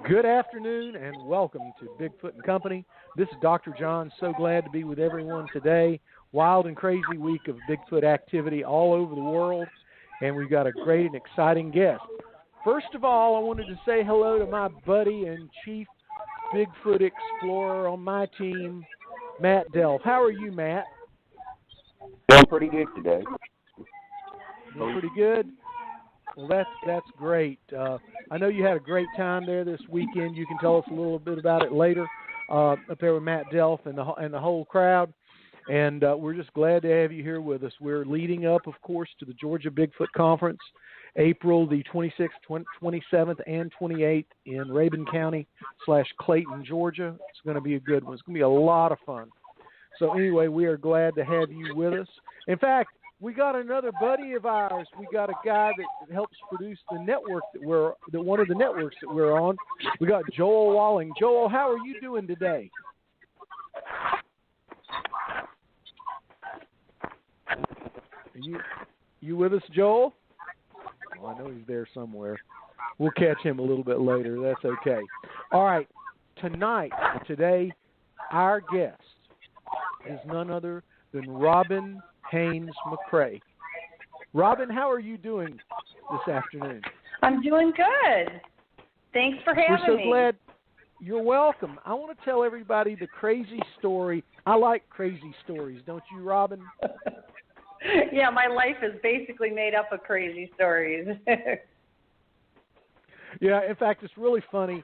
Good afternoon and welcome to Bigfoot and Company. This is Dr. John. So glad to be with everyone today. Wild and crazy week of Bigfoot activity all over the world, and we've got a great and exciting guest. First of all, I wanted to say hello to my buddy and chief Bigfoot explorer on my team, Matt Delph. How are you, Matt? Doing pretty good today. Doing pretty good? Well, that's great. I know you had a great time there this weekend. You can tell us a little bit about it later up there with Matt Delph and the whole crowd. And we're just glad to have you here with us. We're leading up, of course, to the Georgia Bigfoot Conference, April the 26th, 27th, and 28th in Rabun County / Clayton, Georgia. It's going to be a good one. It's going to be a lot of fun. So anyway, we are glad to have you with us. In fact, we got another buddy of ours. We got a guy that helps produce the network one of the networks that we're on. We got Joel Walling. Joel, how are you doing today? You with us, Joel? Oh, I know he's there somewhere. We'll catch him a little bit later. That's okay. All right. Today, our guest is none other than Robin Haynes McCray. Robin, how are you doing this afternoon? I'm doing good. Thanks for having me. We're so glad. You're welcome. I want to tell everybody the crazy story. I like crazy stories, don't you, Robin? Yeah, my life is basically made up of crazy stories. Yeah, in fact, it's really funny.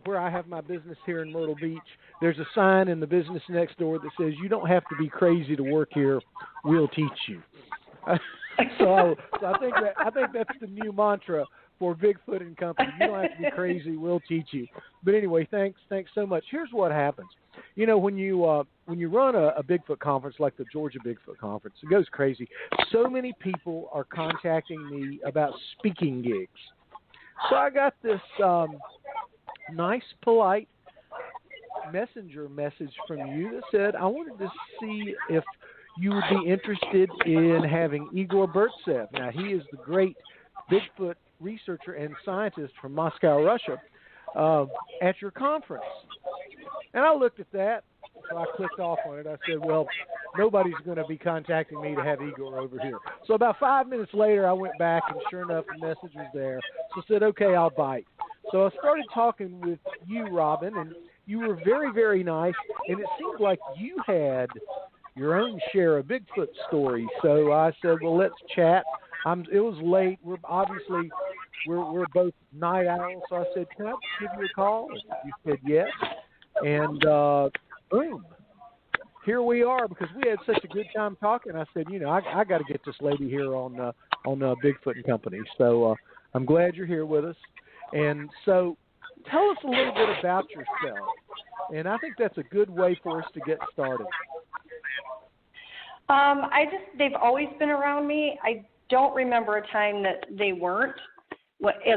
Where I have my business here in Myrtle Beach, there's a sign in the business next door that says, "You don't have to be crazy to work here. We'll teach you." So I think that's the new mantra for Bigfoot and Company. You don't have to be crazy. We'll teach you. But anyway, thanks so much. Here's what happens. You know, when you run a Bigfoot conference like the Georgia Bigfoot Conference, it goes crazy. So many people are contacting me about speaking gigs. So I got this nice, polite messenger message from you that said, I wanted to see if you would be interested in having Igor Burtsev. Now, he is the great Bigfoot researcher and scientist from Moscow, Russia, at your conference. And I looked at that, so I clicked off on it. I said, well, nobody's going to be contacting me to have Igor over here. So about 5 minutes later, I went back, and sure enough, the message was there. So I said, okay, I'll bite. So I started talking with you, Robin, and you were very, very nice, and it seemed like you had your own share of Bigfoot stories. So I said, well, let's chat. It was late. We're both night owls, so I said, can I give you a call? And you said yes. And boom, here we are, because we had such a good time talking. I said, I got to get this lady here on Bigfoot and Company. So I'm glad you're here with us. And so tell us a little bit about yourself. And I think that's a good way for us to get started. They've always been around me. I don't remember a time that they weren't.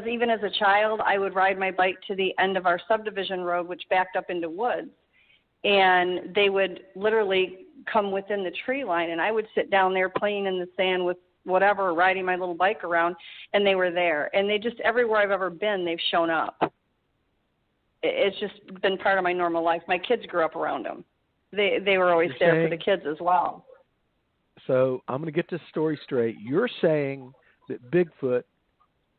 Even as a child, I would ride my bike to the end of our subdivision road, which backed up into woods, and they would literally come within the tree line, and I would sit down there playing in the sand with whatever, riding my little bike around, and they were there. And they just, everywhere I've ever been, they've shown up. It's just been part of my normal life. My kids grew up around them. They were always there for the kids as well. So I'm going to get this story straight. You're saying that Bigfoot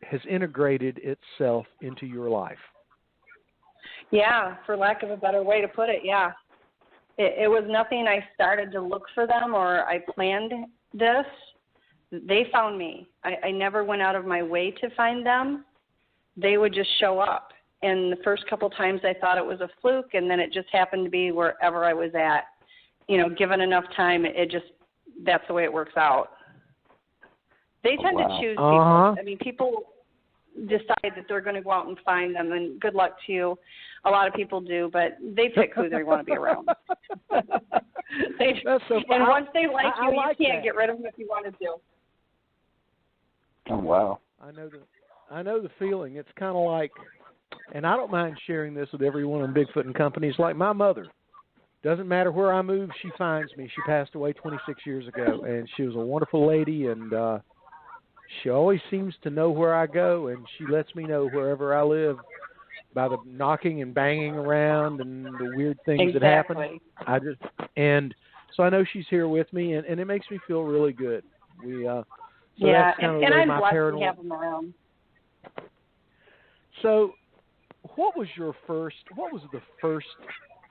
has integrated itself into your life. Yeah, for lack of a better way to put it, yeah. It was nothing I started to look for them or I planned this. They found me. I never went out of my way to find them. They would just show up. And the first couple times I thought it was a fluke, and then it just happened to be wherever I was at. Given enough time, that's the way it works out. They tend to choose people. I mean, people decide that they're going to go out and find them, and good luck to you. A lot of people do, but they pick who they want to be around. That's so funny. And once they like you, you can't get rid of them if you wanted to. Oh, wow. I know the feeling. It's kind of like, and I don't mind sharing this with everyone in Bigfoot and Company. It's like my mother. Doesn't matter where I move, she finds me. She passed away 26 years ago, and she was a wonderful lady, and she always seems to know where I go, and she lets me know wherever I live by the knocking and banging around and the weird things that happen. And so I know she's here with me, and it makes me feel really good. So that's kind of the way I'm my blessed paranormal. to have them around. So, what was the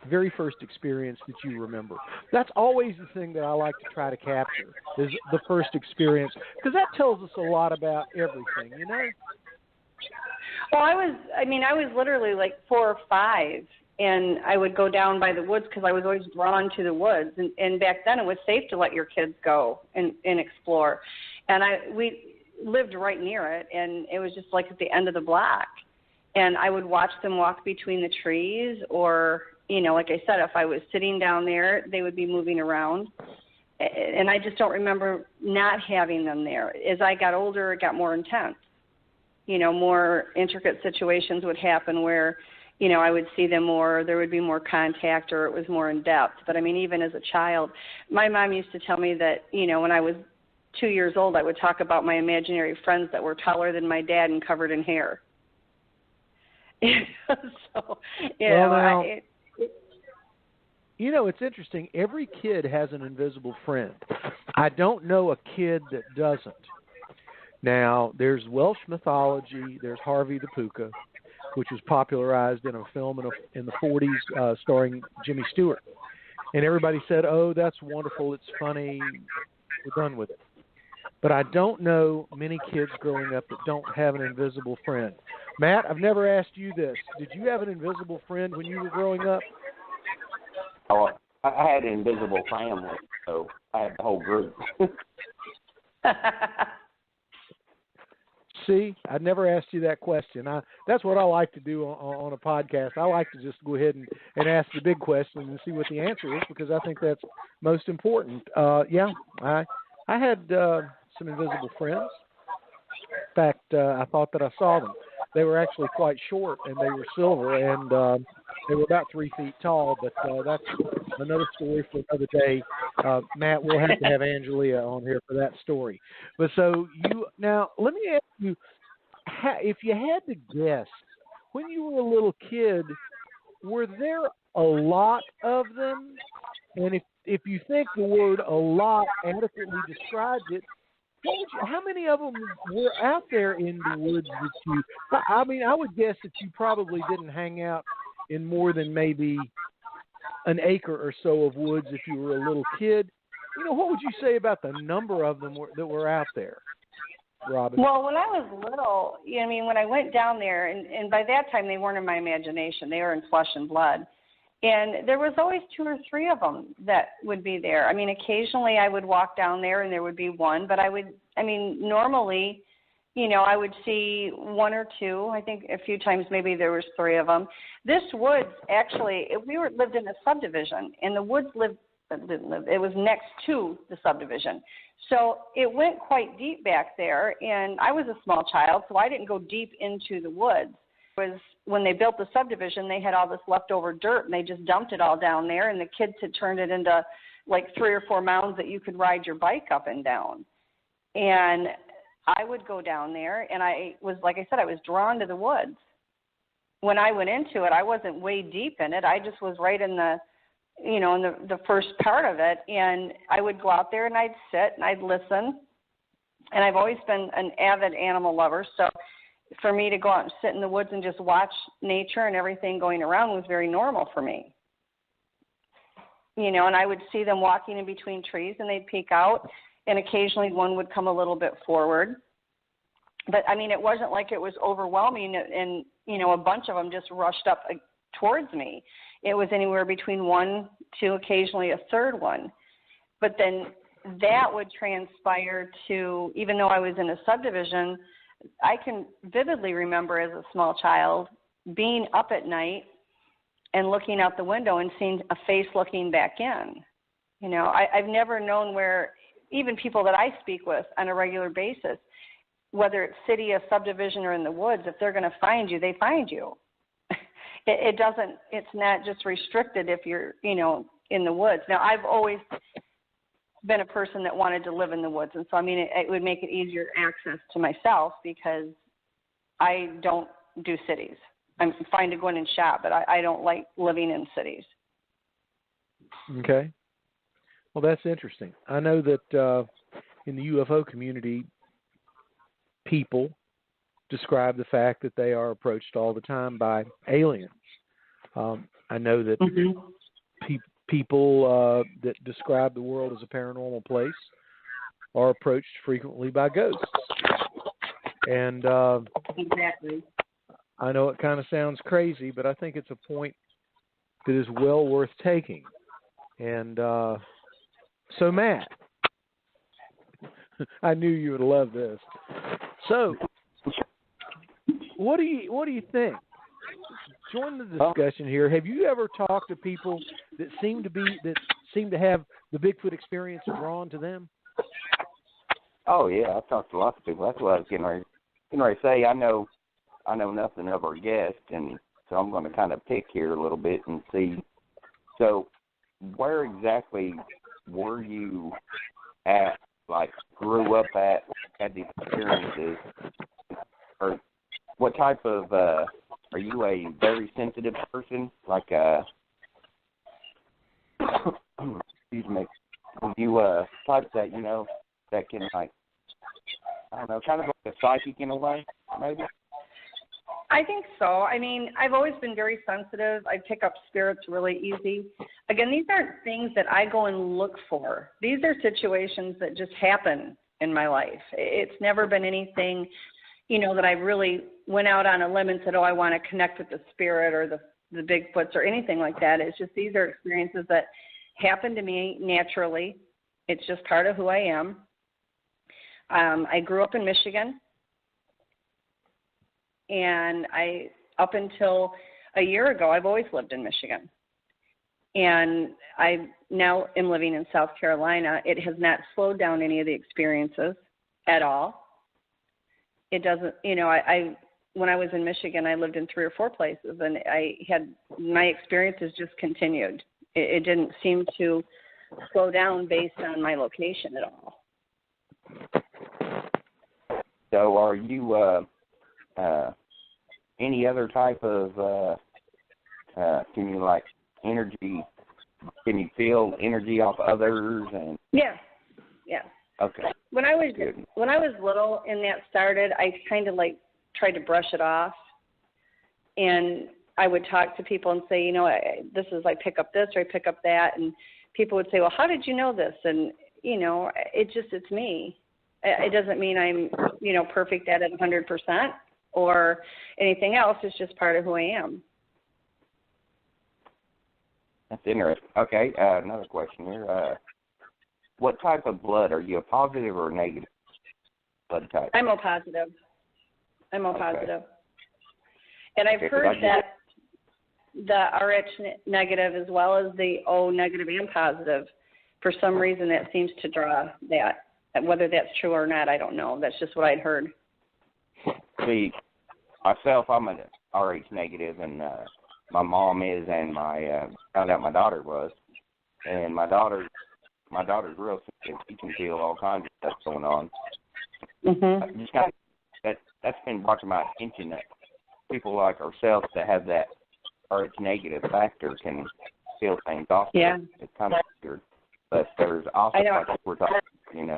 very first experience that you remember? That's always the thing that I like to try to capture, is the first experience, because that tells us a lot about everything, you know? Well, I was literally like 4 or 5, and I would go down by the woods because I was always drawn to the woods. And back then it was safe to let your kids go and explore. And we lived right near it, and it was just like at the end of the block. And I would watch them walk between the trees, or, you know, like I said, if I was sitting down there, they would be moving around. And I just don't remember not having them there. As I got older, it got more intense. You know, more intricate situations would happen where, you know, I would see them more, there would be more contact, or it was more in depth. But I mean, even as a child, my mom used to tell me that, you know, when I was 2 years old, I would talk about my imaginary friends that were taller than my dad and covered in hair. So, you know, it's interesting. Every kid has an invisible friend. I don't know a kid that doesn't. Now, there's Welsh mythology. There's Harvey the Puka, which was popularized in a film in the 40s starring Jimmy Stewart. And everybody said, oh, that's wonderful. It's funny. We're done with it. But I don't know many kids growing up that don't have an invisible friend. Matt, I've never asked you this. Did you have an invisible friend when you were growing up? Oh, I had an invisible family, so I had the whole group. See, I never asked you that question. That's what I like to do on a podcast. I like to just go ahead and ask the big question and see what the answer is, because I think that's most important. Yeah, I had some invisible friends. In fact, I thought that I saw them. They were actually quite short, and they were silver, and they were about 3 feet tall, but that's another story for another day. Matt, we'll have to have Angelia on here for that story. But so now, let me ask you, if you had to guess, when you were a little kid, were there a lot of them? And if you think the word "a lot" adequately describes it, how many of them were out there in the woods that you? I mean, I would guess that you probably didn't hang out in more than maybe an acre or so of woods if you were a little kid. You know, what would you say about the number of them that were out there, Robin? Well, when I was little, I mean, when I went down there, and by that time they weren't in my imagination, they were in flesh and blood. And there was always 2 or 3 of them that would be there. I mean, occasionally I would walk down there and there would be one, but normally, you know, I would see 1 or 2. I think a few times maybe there was 3 of them. This woods, actually, lived in a subdivision, and the woods it was next to the subdivision. So it went quite deep back there, and I was a small child, so I didn't go deep into the woods. It was when they built the subdivision, they had all this leftover dirt, and they just dumped it all down there, and the kids had turned it into like 3 or 4 mounds that you could ride your bike up and down. And I would go down there, and I was, like I said, I was drawn to the woods. When I went into it, I wasn't way deep in it. I just was right in the, you know, in the first part of it. And I would go out there and I'd sit and I'd listen. And I've always been an avid animal lover. So for me to go out and sit in the woods and just watch nature and everything going around was very normal for me. You know, and I would see them walking in between trees, and they'd peek out, and occasionally one would come a little bit forward. But, I mean, it wasn't like it was overwhelming and, you know, a bunch of them just rushed up towards me. It was anywhere between 1 to occasionally a third one. But then that would transpire to, even though I was in a subdivision, I can vividly remember as a small child being up at night and looking out the window and seeing a face looking back in. You know, I've never known where, even people that I speak with on a regular basis, whether it's city, a subdivision, or in the woods, if they're going to find you, they find you. It's not just restricted if you're, you know, in the woods. Now, I've always been a person that wanted to live in the woods. And so, I mean, it would make it easier access to myself because I don't do cities. I'm fine to go in and shop, but I don't like living in cities. Okay. Well, that's interesting. I know that in the UFO community, people describe the fact that they are approached all the time by aliens. I know that people that describe the world as a paranormal place are approached frequently by ghosts. And exactly. I know it kind of sounds crazy, but I think it's a point that is well worth taking. And so, Matt, I knew you would love this. So, what do you think? Join the discussion here. Have you ever talked to people that seem to have the Bigfoot experience drawn to them? Oh yeah, I've talked to lots of people. That's what I was getting ready to say. I know nothing of our guest, and so I'm going to kind of pick here a little bit and see. So, where exactly were you at? Like, grew up at, had these experiences, or what type of? Are you a very sensitive person? Like, excuse me. Are you type that that can, like, I don't know, kind of like a psychic in a way, maybe? I think so. I mean, I've always been very sensitive. I pick up spirits really easy. Again, these aren't things that I go and look for. These are situations that just happen in my life. It's never been anything, that I really went out on a limb and said, oh, I want to connect with the spirit or the Bigfoots or anything like that. It's just these are experiences that happen to me naturally. It's just part of who I am. I grew up in Michigan. And up until a year ago, I've always lived in Michigan. And I now am living in South Carolina. It has not slowed down any of the experiences at all. It doesn't, when I was in Michigan, I lived in 3 or 4 places, and my experiences just continued. It didn't seem to slow down based on my location at all. So are you, any other type of, can you, like, energy, can you feel energy off others? And Yeah. Okay. When I was little and that started, I kind of like tried to brush it off, and I would talk to people and say, this is, I pick up this or I pick up that, and people would say, well, how did you know this? And it's me. It doesn't mean I'm perfect at it 100%. Or anything else. It's just part of who I am. That's interesting. Okay, another question here. What type of blood? Are you a positive or a negative blood type? I'm O positive. Okay. And I've heard that the RH negative as well as the O negative and positive, for some reason that seems to draw that. Whether that's true or not, I don't know. That's just what I'd heard. See, myself, I'm an RH negative, and my mom is, and found out my daughter was, and my daughter's real sensitive. She can feel all kinds of stuff going on. Mm-hmm. Just kind of, that's been brought to my attention that people like ourselves that have that RH negative factor can feel things off. Yeah. It's kind of weird, but there's also, like we're talking,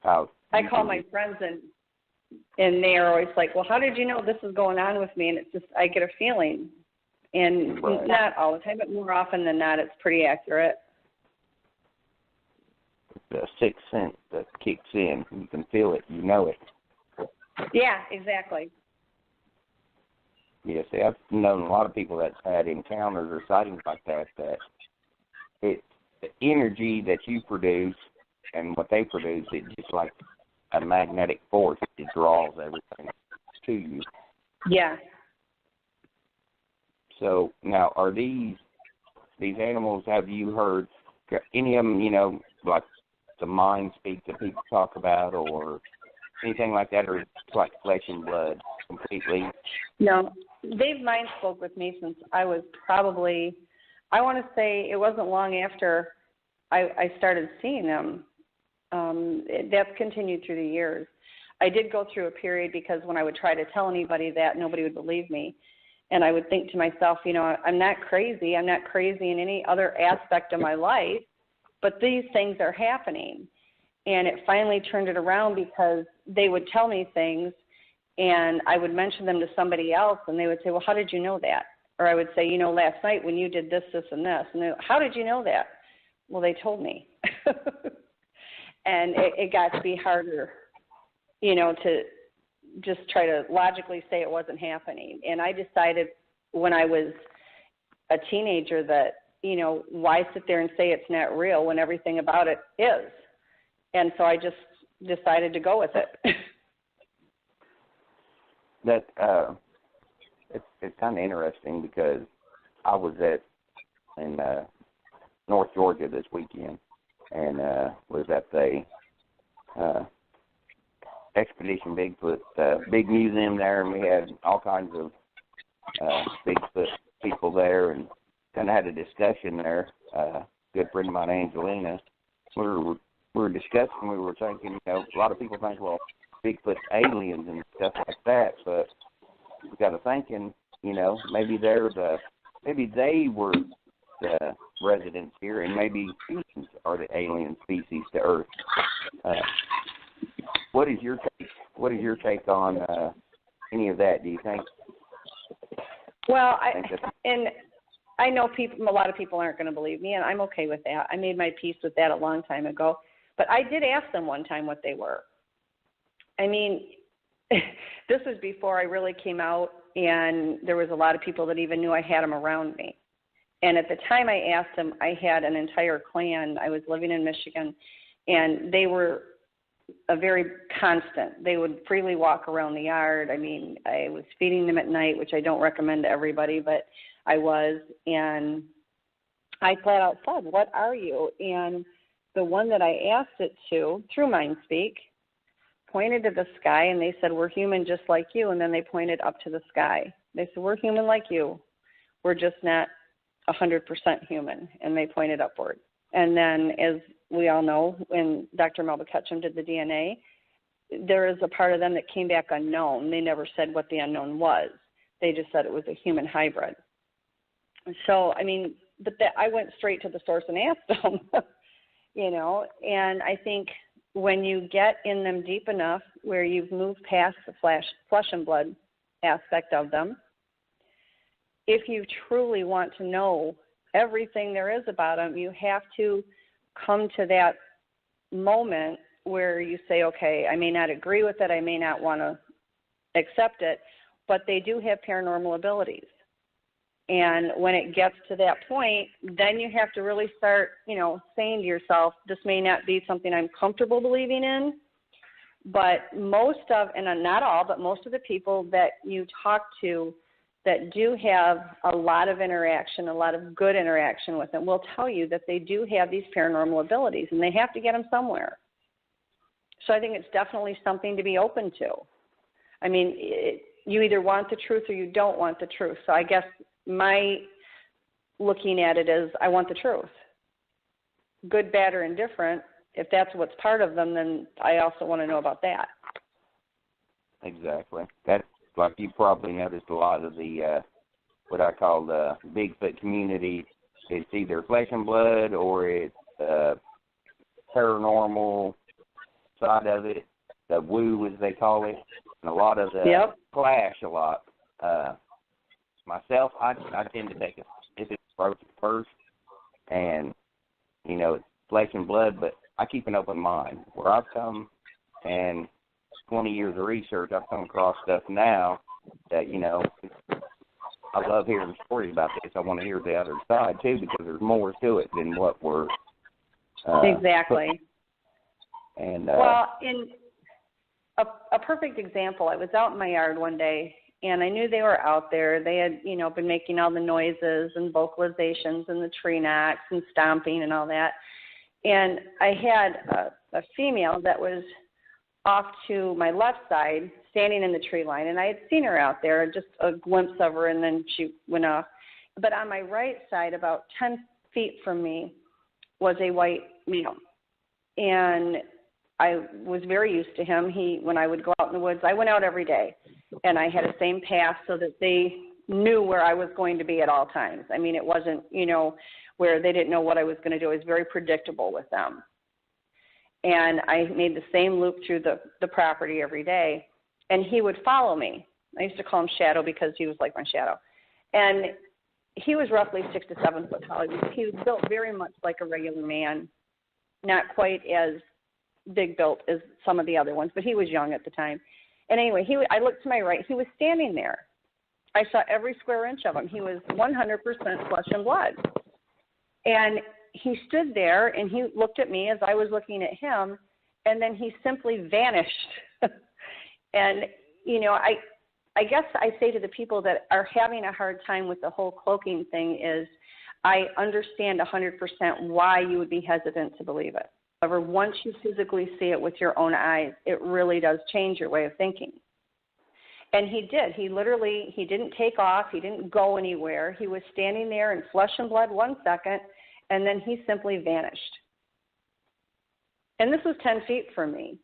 how I call my friends and they are always like, well, how did you know this is going on with me? And it's just, I get a feeling. And not all the time, but more often than not, it's pretty accurate. The sixth sense that kicks in. You can feel it. You know it. Yeah, exactly. Yeah, see, I've known a lot of people that's had encounters or sightings like that it's the energy that you produce and what they produce, it's just like a magnetic force. It draws everything to you. Yeah. So now, are these animals? Have you heard any of them? Like the mind speak that people talk about, or anything like that, or it's like flesh and blood completely? No, they've mind spoke with me since I was probably, I want to say it wasn't long after I started seeing them. That's continued through the years. I did go through a period because when I would try to tell anybody that, nobody would believe me. And I would think to myself, I'm not crazy. I'm not crazy in any other aspect of my life, but these things are happening. And it finally turned it around because they would tell me things, and I would mention them to somebody else, and they would say, well, how did you know that? Or I would say, last night when you did this, this, and this. And they, how did you know that? Well, they told me. And it got to be harder, to just try to logically say it wasn't happening. And I decided when I was a teenager that, why sit there and say it's not real when everything about it is? And so I just decided to go with it. That it's kind of interesting because I was in North Georgia this weekend and was at the Expedition Bigfoot big museum there, and we had all kinds of Bigfoot people there, and kind of had a discussion there. Good friend of mine, Angelina, we were discussing. We were thinking, a lot of people think, well, Bigfoot's aliens and stuff like that, but we got to thinking, maybe they were the residents here, and maybe humans are the alien species to Earth. What is your take on any of that? Do you think? Well, I know a lot of people aren't going to believe me, and I'm okay with that. I made my peace with that a long time ago. But I did ask them one time what they were. I mean, this was before I really came out, and there was a lot of people that even knew I had them around me. And at the time I asked them, I had an entire clan. I was living in Michigan, and they were a very constant. They would freely walk around the yard. I mean, I was feeding them at night, which I don't recommend to everybody, but I was. And I flat out said, what are you? And the one that I asked it to, through MindSpeak, pointed to the sky, and they said, we're human just like you. And then they pointed up to the sky. They said, we're human like you. We're just not 100% human. And they pointed upward. And then, as we all know, when Dr. Melba Ketchum did the DNA, there is a part of them that came back unknown. They never said what the unknown was. They just said it was a human hybrid. So, I mean, but I went straight to the source and asked them, and I think when you get in them deep enough where you've moved past the flesh and blood aspect of them, if you truly want to know everything there is about them, you have to come to that moment where you say, okay, I may not agree with it, I may not want to accept it, but they do have paranormal abilities. And when it gets to that point, then you have to really start, saying to yourself, this may not be something I'm comfortable believing in, but most of, and not all, but most of the people that you talk to that do have a lot of interaction, a lot of good interaction with them, will tell you that they do have these paranormal abilities, and they have to get them somewhere. So I think it's definitely something to be open to. I mean, you either want the truth or you don't want the truth. So I guess my looking at it is I want the truth. Good, bad, or indifferent. If that's what's part of them, then I also want to know about that. Exactly. That's like you probably noticed a lot of the what I call the Bigfoot community. It's either flesh and blood or it's paranormal side of it, the woo as they call it, and a lot of the clash a lot. Myself, I tend to take a specific approach at first, and it's flesh and blood, but I keep an open mind. Where I've come and 20 years of research, I've come across stuff now that, I love hearing stories about this. I want to hear the other side, too, because there's more to it than what we're... exactly. And well, in a perfect example, I was out in my yard one day, and I knew they were out there. They had, been making all the noises and vocalizations and the tree knocks and stomping and all that. And I had a female that was off to my left side, standing in the tree line, and I had seen her out there, just a glimpse of her, and then she went off. But on my right side, about 10 feet from me, was a white male. And I was very used to him. When I would go out in the woods, I went out every day, and I had the same path so that they knew where I was going to be at all times. I mean, it wasn't, where they didn't know what I was going to do. It was very predictable with them. And I made the same loop through the property every day, and he would follow me. I used to call him Shadow because he was like my shadow. And he was roughly 6 to 7 foot tall. He was built very much like a regular man, not quite as big built as some of the other ones, but he was young at the time. And anyway, I looked to my right. He was standing there. I saw every square inch of him. He was 100% flesh and blood. And he stood there, and he looked at me as I was looking at him, and then he simply vanished. And, I guess I say to the people that are having a hard time with the whole cloaking thing is I understand 100% why you would be hesitant to believe it. However, once you physically see it with your own eyes, it really does change your way of thinking. And he did. He didn't take off. He didn't go anywhere. He was standing there in flesh and blood 1 second, and then he simply vanished. And this was 10 feet from me.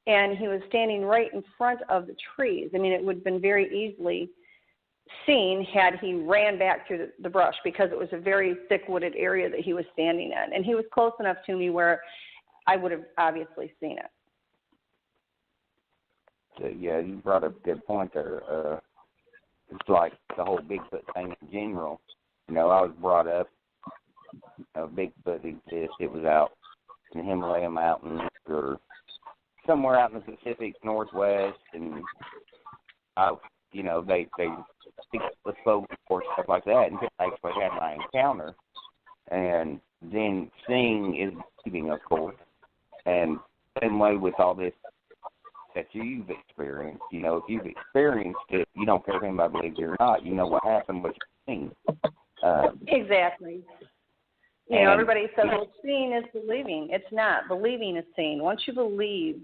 And he was standing right in front of the trees. I mean, it would have been very easily seen had he ran back through the brush because it was a very thick wooded area that he was standing in. And he was close enough to me where I would have obviously seen it. So, yeah, you brought up a good point there. It's like the whole Bigfoot thing in general. I was brought up, Bigfoot exists. It was out in the Himalaya Mountains or somewhere out in the Pacific Northwest, and they speak with folks or stuff like that, and I actually had my encounter, and then seeing is believing, of course, and same way with all this that you've experienced. If you've experienced it, you don't care if anybody believes you or not. You know what happened, what you've seen. Exactly. Everybody says, well, seeing is believing. It's not. Believing is seeing. Once you believe,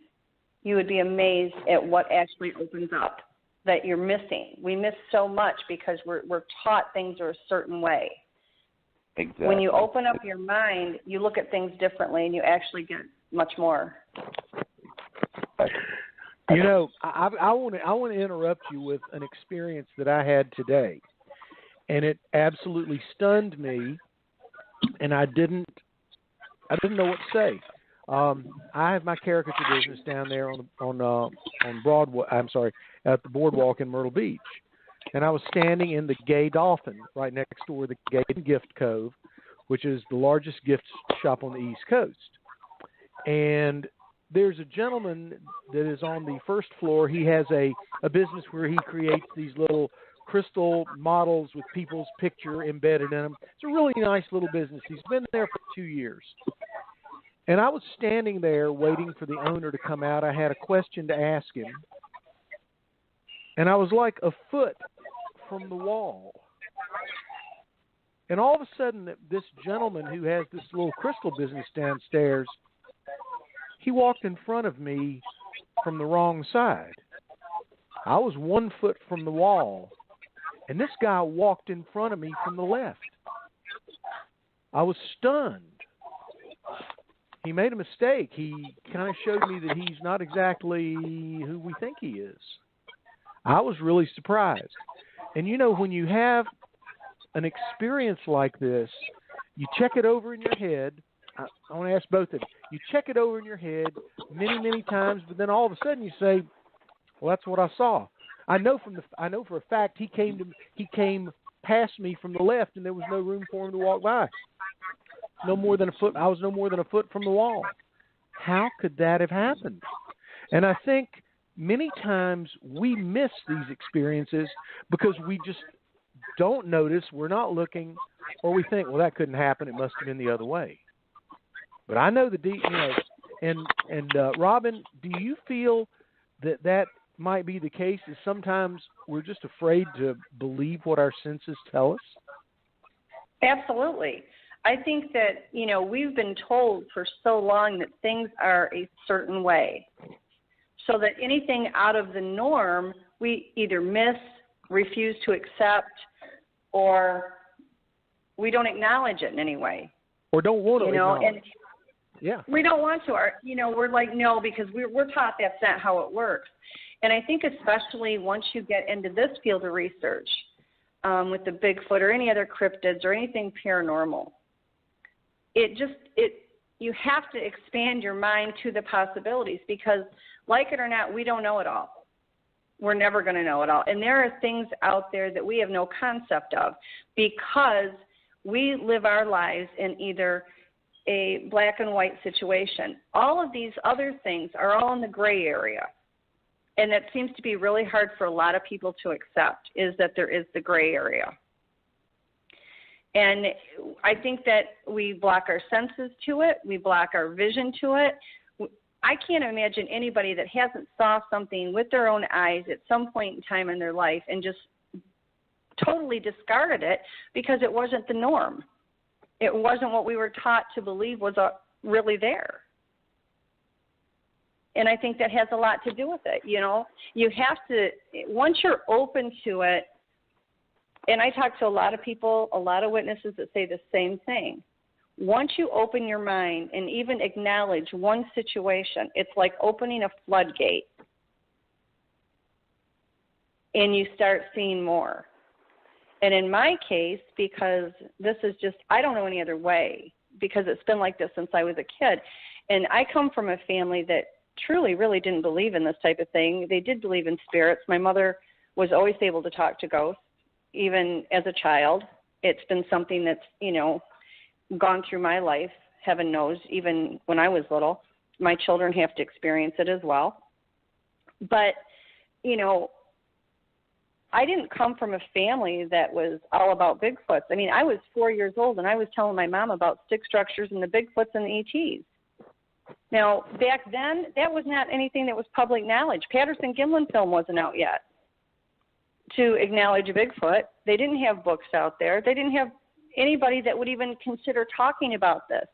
you would be amazed at what actually opens up that you're missing. We miss so much because we're taught things are a certain way. Exactly. When you open up your mind, you look at things differently, and you actually get much more. I want to interrupt you with an experience that I had today, and it absolutely stunned me, and I didn't know what to say. I have my caricature business down there on Broadway. I'm sorry, at the boardwalk in Myrtle Beach, and I was standing in the Gay Dolphin right next door, the Gay Gift Cove, which is the largest gift shop on the East Coast. And there's a gentleman that is on the first floor. He has a business where he creates these little crystal models with people's picture embedded in them. It's a really nice little business. He's been there for 2 years. And I was standing there waiting for the owner to come out. I had a question to ask him. And I was like a foot from the wall. And all of a sudden, this gentleman who has this little crystal business downstairs, he walked in front of me from the wrong side. I was 1 foot from the wall, and this guy walked in front of me from the left. I was stunned. He made a mistake. He kind of showed me that he's not exactly who we think he is. I was really surprised. And when you have an experience like this, you check it over in your head. I want to ask both of you. You check it over in your head many, many times, but then all of a sudden you say, "Well, that's what I saw." I know for a fact he came past me from the left, and there was no room for him to walk by. No more than a foot. I was no more than a foot from the wall. How could that have happened? And I think many times we miss these experiences because we just don't notice, we're not looking, or we think, well, that couldn't happen. It must have been the other way. But I know and Robin, do you feel that might be the case? Is sometimes we're just afraid to believe what our senses tell us? Absolutely. I think that, we've been told for so long that things are a certain way. So that anything out of the norm, we either miss, refuse to accept, or we don't acknowledge it in any way. or don't want to acknowledge. And yeah, we don't want to. We're like, no, because we're taught that's not how it works. And I think especially once you get into this field of research with the Bigfoot or any other cryptids or anything paranormal, you have to expand your mind to the possibilities because, like it or not, we don't know it all. We're never going to know it all. And there are things out there that we have no concept of because we live our lives in either a black and white situation. All of these other things are all in the gray area. And that seems to be really hard for a lot of people to accept, is that there is the gray area. And I think that we block our senses to it. We block our vision to it. I can't imagine anybody that hasn't saw something with their own eyes at some point in time in their life and just totally discarded it because it wasn't the norm. It wasn't what we were taught to believe was really there. And I think that has a lot to do with it. You have to, once you're open to it, and I talk to a lot of people, a lot of witnesses that say the same thing. Once you open your mind and even acknowledge one situation, it's like opening a floodgate. And you start seeing more. And in my case, because this is just, I don't know any other way, because it's been like this since I was a kid. And I come from a family that truly really didn't believe in this type of thing. They did believe in spirits. My mother was always able to talk to ghosts, even as a child. It's been something that's, gone through my life, heaven knows, even when I was little. My children have to experience it as well. But, I didn't come from a family that was all about Bigfoots. I mean, I was 4 years old, and I was telling my mom about stick structures and the Bigfoots and the ETs. Now, back then, that was not anything that was public knowledge. Patterson-Gimlin film wasn't out yet to acknowledge Bigfoot. They didn't have books out there. They didn't have anybody that would even consider talking about this.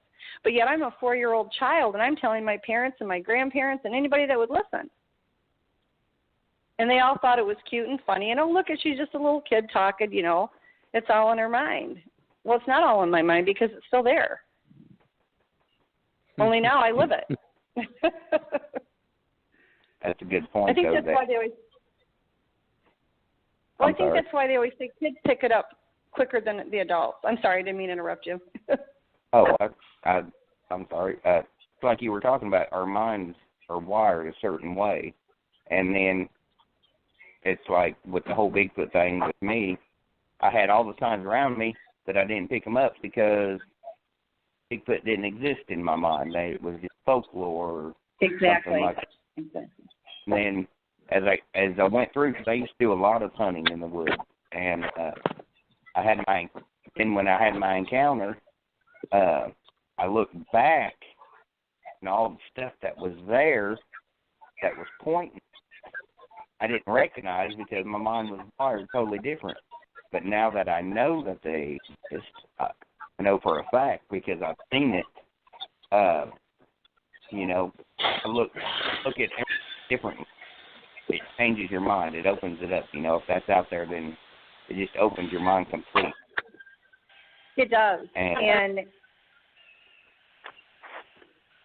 But yet I'm a 4-year-old child, and I'm telling my parents and my grandparents and anybody that would listen. And they all thought it was cute and funny. And, oh, look, she's just a little kid talking, it's all in her mind. Well, it's not all in my mind because it's still there. Only now I live it. That's a good point. I think that's why they always. Well, I think that's why they always say kids pick it up quicker than the adults. I'm sorry, I didn't mean to interrupt you. I'm sorry. Like you were talking about, our minds are wired a certain way, and then it's like with the whole Bigfoot thing with me, I had all the signs around me that I didn't pick them up because Bigfoot didn't exist in my mind. It was just folklore. Exactly. Something like that. Exactly. And then as I went through, because I used to do a lot of hunting in the woods, and when I had my encounter, I looked back, and all the stuff that was there that was pointing, I didn't recognize because my mind was wired totally different. But now that I know that they exist, I know for a fact because I've seen it. I look at everything differently. It changes your mind. It opens it up. If that's out there, then it just opens your mind completely. It does. And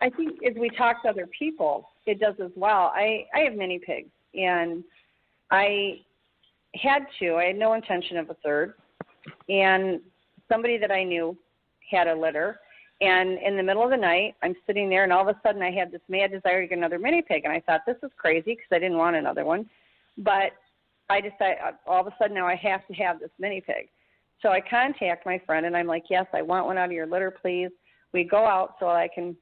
I think as we talk to other people, it does as well. I have mini pigs, and I had no intention of a third, and somebody that I knew had a litter, and in the middle of the night, I'm sitting there, and all of a sudden I had this mad desire to get another mini pig, and I thought, this is crazy because I didn't want another one, but I decided all of a sudden now I have to have this mini pig. So I contact my friend, and I'm like, yes, I want one out of your litter, please. We go out so I can,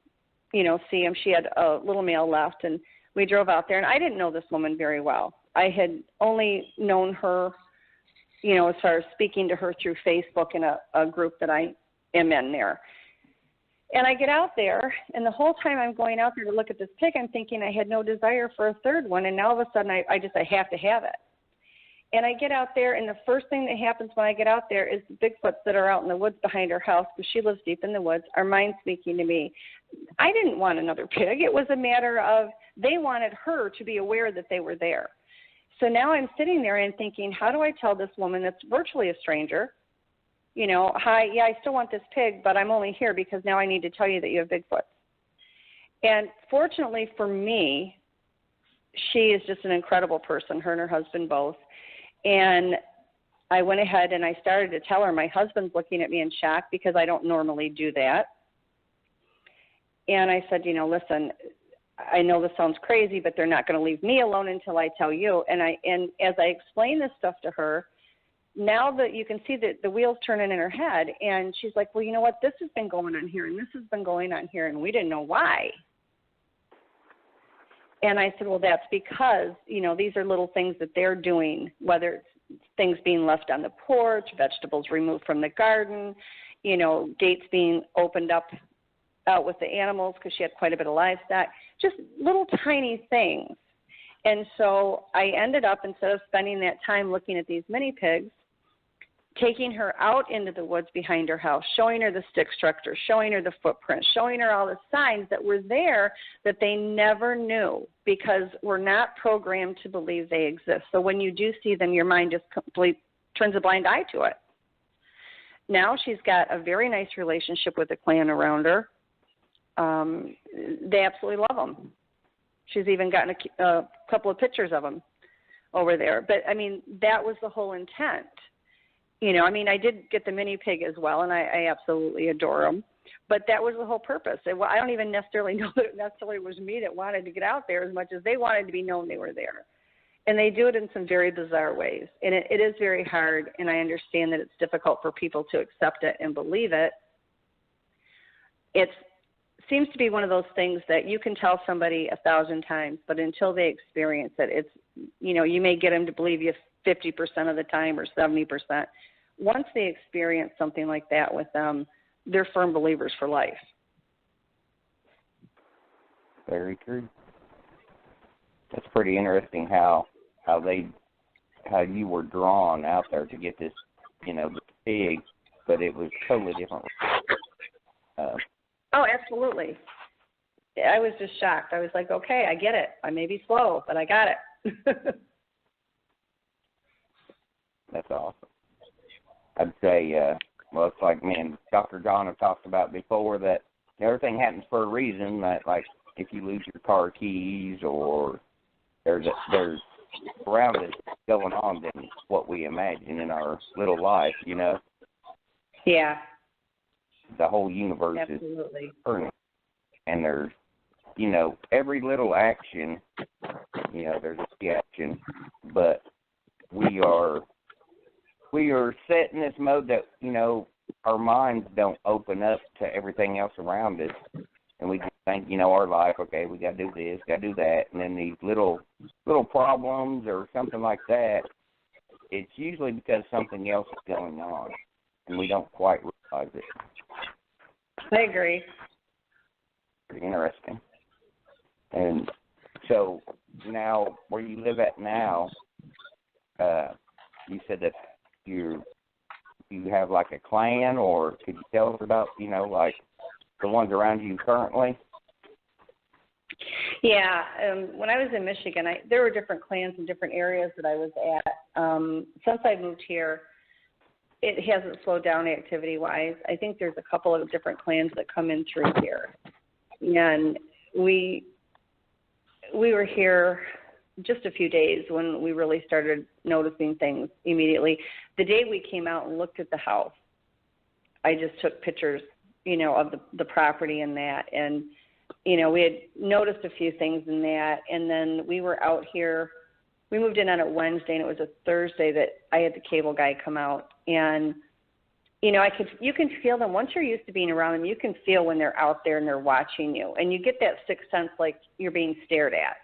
see him. She had a little male left, and we drove out there, and I didn't know this woman very well. I had only known her, as far as speaking to her through Facebook in a group that I am in there. And I get out there, and the whole time I'm going out there to look at this pig, I'm thinking I had no desire for a third one, and now all of a sudden I have to have it. And I get out there, and the first thing that happens when I get out there is the Bigfoots that are out in the woods behind her house, because she lives deep in the woods, are mind speaking to me. I didn't want another pig. It was a matter of they wanted her to be aware that they were there. So now I'm sitting there and thinking, how do I tell this woman that's virtually a stranger Hi, yeah, I still want this pig, but I'm only here because now I need to tell you that you have Bigfoot. And fortunately for me, she is just an incredible person, her and her husband both. And I went ahead and I started to tell her, my husband's looking at me in shock because I don't normally do that. And I said, listen, I know this sounds crazy, but they're not going to leave me alone until I tell you. And as I explained this stuff to her, now that you can see that the wheels turning in her head, and she's like, well, you know what, this has been going on here, and this has been going on here, and we didn't know why. And I said, well, that's because, these are little things that they're doing, whether it's things being left on the porch, vegetables removed from the garden, gates being opened up out with the animals because she had quite a bit of livestock, just little tiny things. And so I ended up, instead of spending that time looking at these mini pigs, taking her out into the woods behind her house, showing her the stick structure, showing her the footprints, showing her all the signs that were there that they never knew because we're not programmed to believe they exist. So when you do see them, your mind just completely turns a blind eye to it. Now she's got a very nice relationship with the clan around her. They absolutely love them. She's even gotten a couple of pictures of them over there. But, that was the whole intent. I did get the mini pig as well, and I absolutely adore them. But that was the whole purpose. I don't even necessarily know that it necessarily was me that wanted to get out there as much as they wanted to be known they were there. And they do it in some very bizarre ways. And it is very hard, and I understand that it's difficult for people to accept it and believe it. It seems to be one of those things that you can tell somebody 1,000 times, but until they experience it, it's, you may get them to believe you 50% of the time or 70%. Once they experience something like that with them, they're firm believers for life. Very true. That's pretty interesting how you were drawn out there to get this, the pig, but it was totally different. Oh, absolutely. I was just shocked. I was like, okay, I get it. I may be slow, but I got it. That's awesome. I'd say, it's like me and Dr. John have talked about before that everything happens for a reason. That, like, if you lose your car keys or there's around us going on than what we imagine in our little life, Yeah. The whole universe Absolutely. Is turning. And there's, every little action, there's a reaction, but we are set in this mode that, our minds don't open up to everything else around us. And we just think, our life, okay, we got to do this, got to do that. And then these little problems or something like that, it's usually because something else is going on. And we don't quite realize it. I agree. Pretty interesting. And so now, where you live at now, you said that you have like a clan, or could you tell us about, like the ones around you currently? Yeah. When I was in Michigan, there were different clans in different areas that I was at. Since I moved here, it hasn't slowed down activity-wise. I think there's a couple of different clans that come in through here. And we were here just a few days when we really started noticing things immediately. The day we came out and looked at the house, I just took pictures, of the property and that. And, we had noticed a few things in that. And then we were out here. We moved in on a Wednesday, and it was a Thursday that I had the cable guy come out. And, you can feel them. Once you're used to being around them, you can feel when they're out there and they're watching you. And you get that sixth sense like you're being stared at.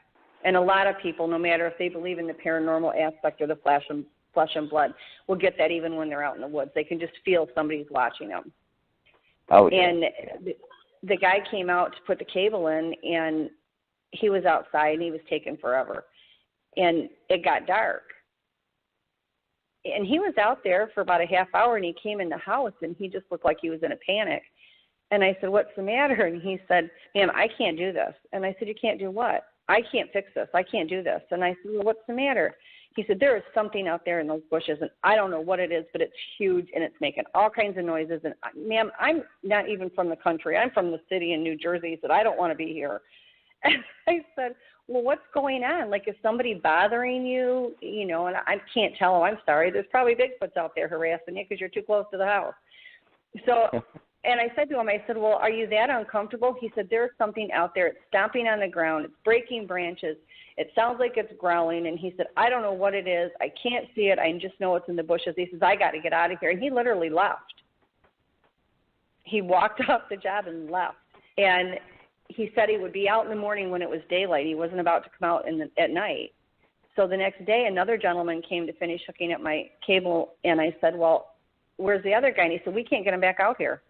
And a lot of people, no matter if they believe in the paranormal aspect or the flesh and blood, will get that even when they're out in the woods. They can just feel somebody's watching them. Oh, yeah. And the guy came out to put the cable in, and he was outside, and he was taking forever. And it got dark. And he was out there for about a half hour, and he came in the house, and he just looked like he was in a panic. And I said, "What's the matter?" And he said, "Ma'am, I can't do this." And I said, "You can't do what?" "I can't fix this. I can't do this." And I said, "Well, what's the matter?" He said, there is something out there in those bushes, and I don't know what it is, but it's huge, and it's making all kinds of noises. And, ma'am, I'm not even from the country. I'm from the city in New Jersey. He said, I don't want to be here. And I said, well, what's going on? Like, is somebody bothering you? You know, and I can't tell him, I'm sorry. There's probably Bigfoots out there harassing you because you're too close to the house. So, and I said to him, I said, well, are you that uncomfortable? He said, there's something out there. It's stomping on the ground. It's breaking branches. It sounds like it's growling. And he said, I don't know what it is. I can't see it. I just know it's in the bushes. He says, I got to get out of here. And he literally left. He walked off the job and left. And he said he would be out in the morning when it was daylight. He wasn't about to come out at night. So the next day, another gentleman came to finish hooking up my cable. And I said, well, where's the other guy? And he said, we can't get him back out here.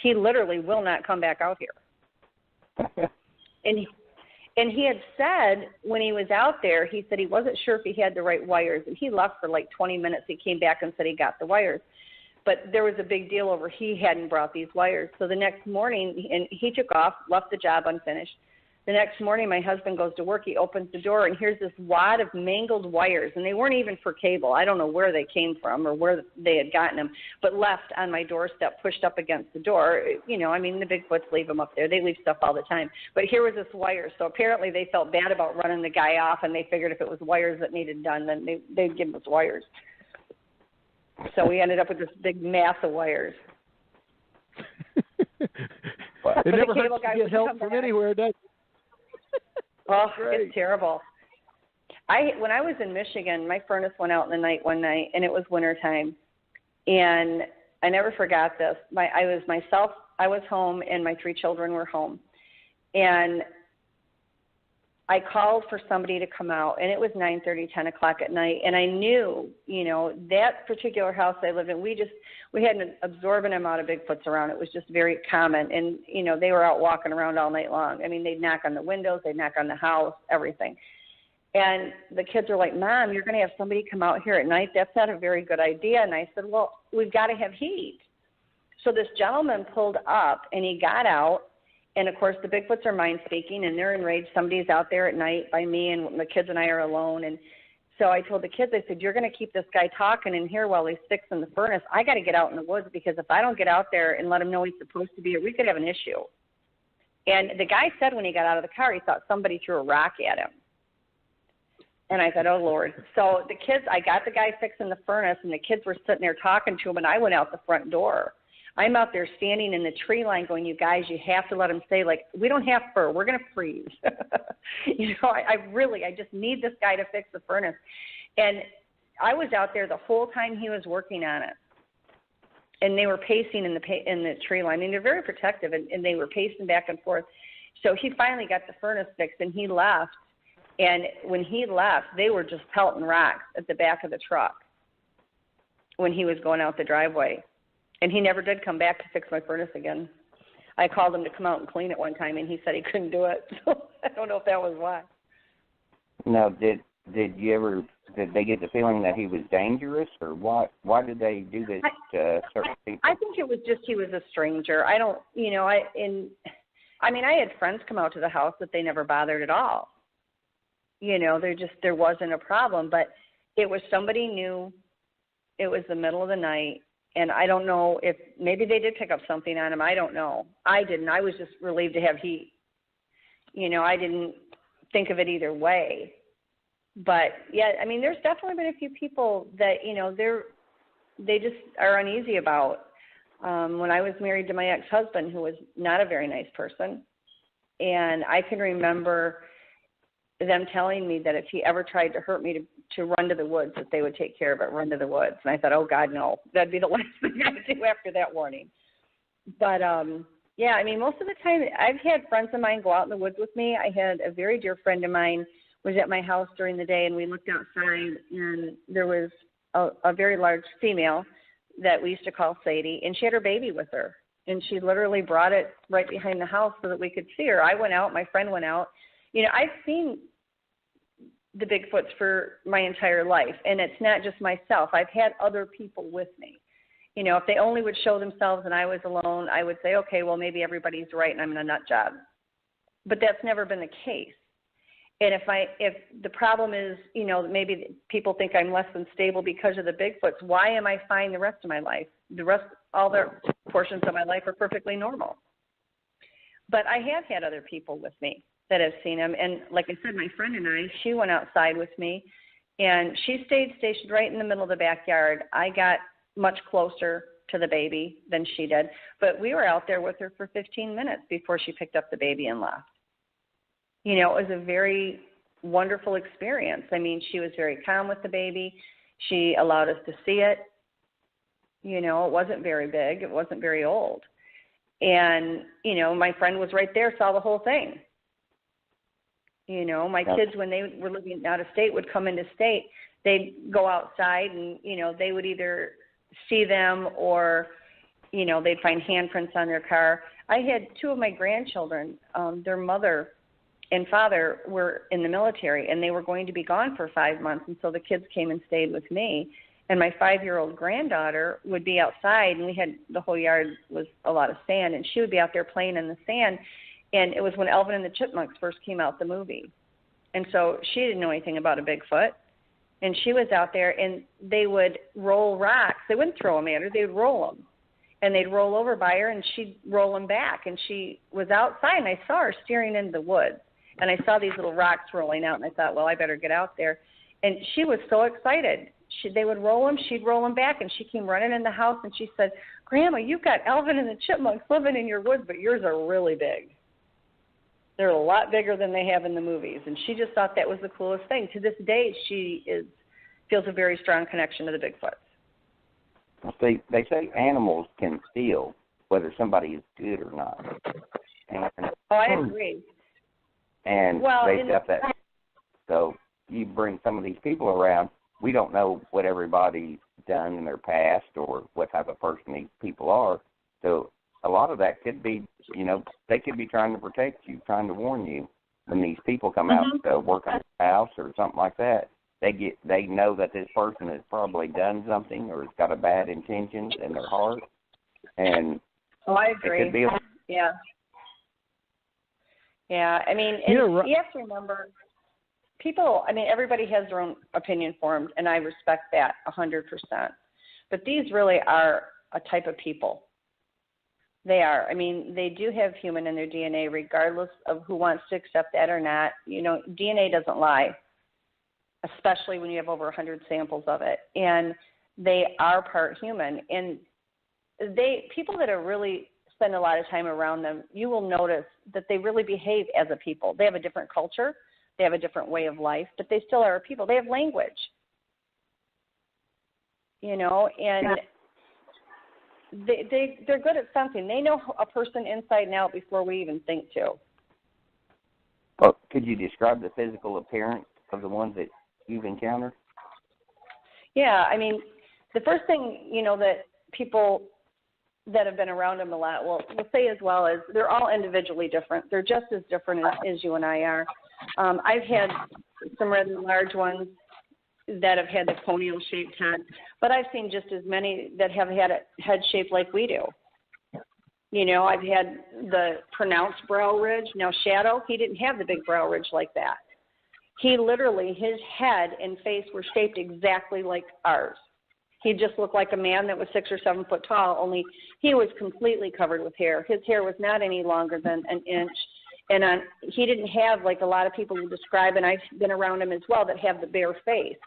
He literally will not come back out here. And he had said when he was out there, he said he wasn't sure if he had the right wires. And he left for like 20 minutes. He came back and said he got the wires. But there was a big deal over he hadn't brought these wires. So the next morning, and he took off, left the job unfinished. The next morning, my husband goes to work. He opens the door, and here's this wad of mangled wires. And they weren't even for cable. I don't know where they came from or where they had gotten them, but left on my doorstep, pushed up against the door. You know, I mean, the Bigfoots leave them up there. They leave stuff all the time. But here was this wire. So apparently they felt bad about running the guy off, and they figured if it was wires that needed done, then they'd give us wires. So we ended up with this big mass of wires. It never hurts to get help from anywhere, does it? Oh, it's terrible. When I was in Michigan, my furnace went out in the night one night, and it was wintertime. And I never forgot this. I was home, and my 3 children were home. And I called for somebody to come out, and it was 9:30, 10 o'clock at night. And I knew, you know, that particular house I lived in, we had an absorbent amount of Bigfoots around. It was just very common. And, you know, they were out walking around all night long. I mean, they'd knock on the windows, they'd knock on the house, everything. And the kids were like, Mom, you're going to have somebody come out here at night? That's not a very good idea. And I said, well, we've got to have heat. So this gentleman pulled up, and he got out. And, of course, the Bigfoots are mind-speaking, and they're enraged. Somebody's out there at night by me, and the kids and I are alone. And so I told the kids, I said, you're going to keep this guy talking in here while he's fixing the furnace. I got to get out in the woods, because if I don't get out there and let him know he's supposed to be here, we could have an issue. And the guy said when he got out of the car, he thought somebody threw a rock at him. And I said, oh, Lord. So the kids, I got the guy fixing the furnace, and the kids were sitting there talking to him, and I went out the front door. I'm out there standing in the tree line going, you guys, you have to let him stay. Like, we don't have fur. We're going to freeze. You know, I just need this guy to fix the furnace. And I was out there the whole time he was working on it. And they were pacing in the tree line. And they're very protective, and they were pacing back and forth. So he finally got the furnace fixed, and he left. And when he left, they were just pelting rocks at the back of the truck when he was going out the driveway. And he never did come back to fix my furnace again. I called him to come out and clean it one time, and he said he couldn't do it. So I don't know if that was why. Now, did they get the feeling that he was dangerous, or why did they do this to certain people? I think it was just he was a stranger. I don't, you know, I had friends come out to the house that they never bothered at all. You know, there wasn't a problem, but it was somebody new. It was the middle of the night. And I don't know if maybe they did pick up something on him. I don't know. I didn't. I was just relieved to have heat. You know, I didn't think of it either way. But, yeah, I mean, there's definitely been a few people that, you know, they just are uneasy about. When I was married to my ex-husband, who was not a very nice person, and I can remember them telling me that if he ever tried to hurt me to run to the woods, that they would take care of it, run to the woods. And I thought, oh, God, no. That'd be the last thing I would do after that warning. But, yeah, I mean, most of the time I've had friends of mine go out in the woods with me. I had a very dear friend of mine was at my house during the day, and we looked outside, and there was a very large female that we used to call Sadie, and she had her baby with her. And she literally brought it right behind the house so that we could see her. I went out. My friend went out. You know, I've seen the Bigfoots for my entire life, and it's not just myself. I've had other people with me. You know, if they only would show themselves and I was alone, I would say, okay, well, maybe everybody's right and I'm in a nut job. But that's never been the case. And if the problem is, you know, maybe people think I'm less than stable because of the Bigfoots, why am I fine the rest of my life? All the portions of my life are perfectly normal. But I have had other people with me that have seen them. And like I said, my friend and I, she went outside with me, and she stayed stationed right in the middle of the backyard. I got much closer to the baby than she did. But we were out there with her for 15 minutes before she picked up the baby and left. You know, it was a very wonderful experience. I mean, she was very calm with the baby. She allowed us to see it. You know, it wasn't very big. It wasn't very old. And, you know, my friend was right there, saw the whole thing. You know, my kids, when they were living out of state, would come into state. They'd go outside and, you know, they would either see them or, you know, they'd find handprints on their car. I had two of my grandchildren, their mother and father were in the military, and they were going to be gone for 5 months, and so the kids came and stayed with me. And my 5-year-old granddaughter would be outside, and we had the whole yard was a lot of sand, and she would be out there playing in the sand. And it was when Alvin and the Chipmunks first came out, the movie. And so she didn't know anything about a Bigfoot. And she was out there, and they would roll rocks. They wouldn't throw them at her. They would roll them. And they'd roll over by her, and she'd roll them back. And she was outside, and I saw her steering into the woods. And I saw these little rocks rolling out, and I thought, well, I better get out there. And she was so excited. They would roll them, she'd roll them back, and she came running in the house, and she said, Grandma, you've got Alvin and the Chipmunks living in your woods, but yours are really big. They're a lot bigger than they have in the movies. And she just thought that was the coolest thing. To this day, she feels a very strong connection to the Bigfoots. See, they say animals can feel whether somebody is good or not. And, I agree. And they got that. So you bring some of these people around, we don't know what everybody's done in their past or what type of person these people are. So a lot of that could be, you know, they could be trying to protect you, trying to warn you. When these people come out to work on the house or something like that, they know that this person has probably done something or has got a bad intentions in their heart. And I agree. It could be yeah. Yeah, I mean, you have to remember, people, I mean, everybody has their own opinion formed, and I respect that 100%. But these really are a type of people. They are. I mean, they do have human in their DNA, regardless of who wants to accept that or not. You know, DNA doesn't lie, especially when you have over 100 samples of it. And they are part human. And people that are really spend a lot of time around them, you will notice that they really behave as a people. They have a different culture. They have a different way of life, but they still are a people. They have language, you know, and they're good at something. They know a person inside and out before we even think to. Well, could you describe the physical appearance of the ones that you've encountered? Yeah, I mean, the first thing, you know, that people that have been around them a lot will say as well is they're all individually different. They're just as different as you and I are. I've had some rather large ones that have had the conio-shaped head, but I've seen just as many that have had a head shaped like we do. You know, I've had the pronounced brow ridge. Now, Shadow, he didn't have the big brow ridge like that. He literally, his head and face were shaped exactly like ours. He just looked like a man that was 6 or 7 foot tall, only he was completely covered with hair. His hair was not any longer than an inch. And he didn't have, like a lot of people will describe, and I've been around him as well, that have the bare face.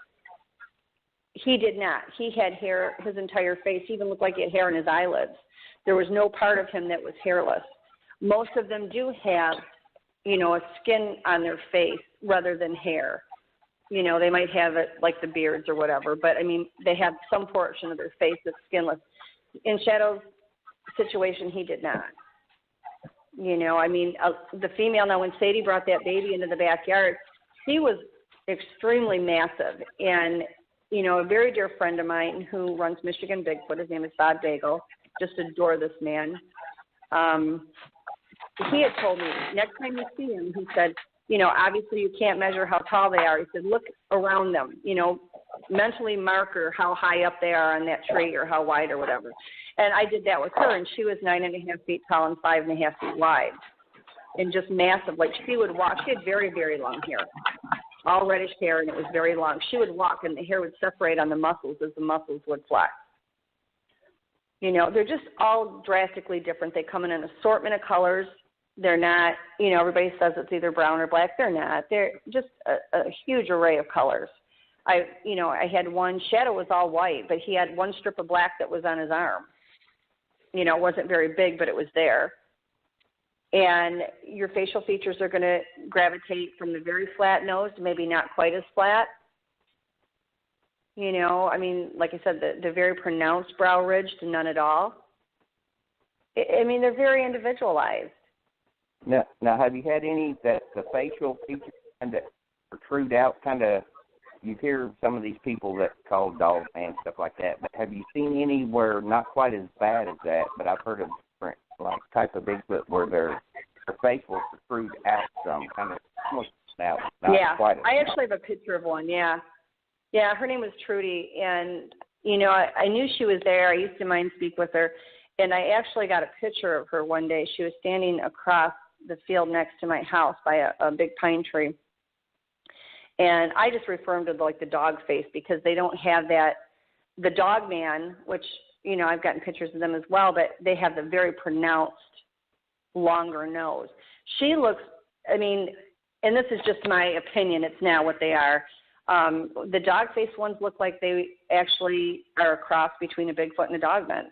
He did not. He had hair, his entire face. He even looked like he had hair in his eyelids. There was no part of him that was hairless. Most of them do have, you know, a skin on their face rather than hair. You know, they might have it like the beards or whatever, but, I mean, they have some portion of their face that's skinless. In Shadow's situation, he did not. You know, I mean, the female, now when Sadie brought that baby into the backyard, he was extremely massive. And, you know, a very dear friend of mine who runs Michigan Bigfoot, his name is Bob Daigle, just adore this man. He had told me, next time you see him, he said, you know, obviously you can't measure how tall they are. He said, look around them, you know, mentally marker how high up they are on that tree or how wide or whatever. And I did that with her, and she was 9.5 feet tall and 5.5 feet wide. and just massive. Like she would walk. She had very, very long hair, all reddish hair, and it was very long. She would walk, and the hair would separate on the muscles as the muscles would flex. You know, they're just all drastically different. They come in an assortment of colors. They're not, you know, everybody says it's either brown or black. They're not. They're just a huge array of colors. I had one, Shadow was all white, but he had one strip of black that was on his arm. You know, it wasn't very big, but it was there. And your facial features are going to gravitate from the very flat nose to maybe not quite as flat. You know, I mean, like I said, the very pronounced brow ridge to none at all. I mean, they're very individualized. Now, have you had any that the facial features kind of protrude out, kind of? You hear some of these people that call dog man, stuff like that, but have you seen any where not quite as bad as that, but I've heard of different, like, type of Bigfoot where their face will protrude out some, kind of almost out, not quite as I actually have a picture of one, yeah. Yeah, her name was Trudy, and, you know, I knew she was there. I used to mind speak with her, and I actually got a picture of her one day. She was standing across the field next to my house by a big pine tree. And I just refer them to like the dog face because they don't have that, the dog man, which, you know, I've gotten pictures of them as well, but they have the very pronounced longer nose. She looks, I mean, and this is just my opinion, it's now what they are. The dog face ones look like they actually are a cross between a Bigfoot and a dogman.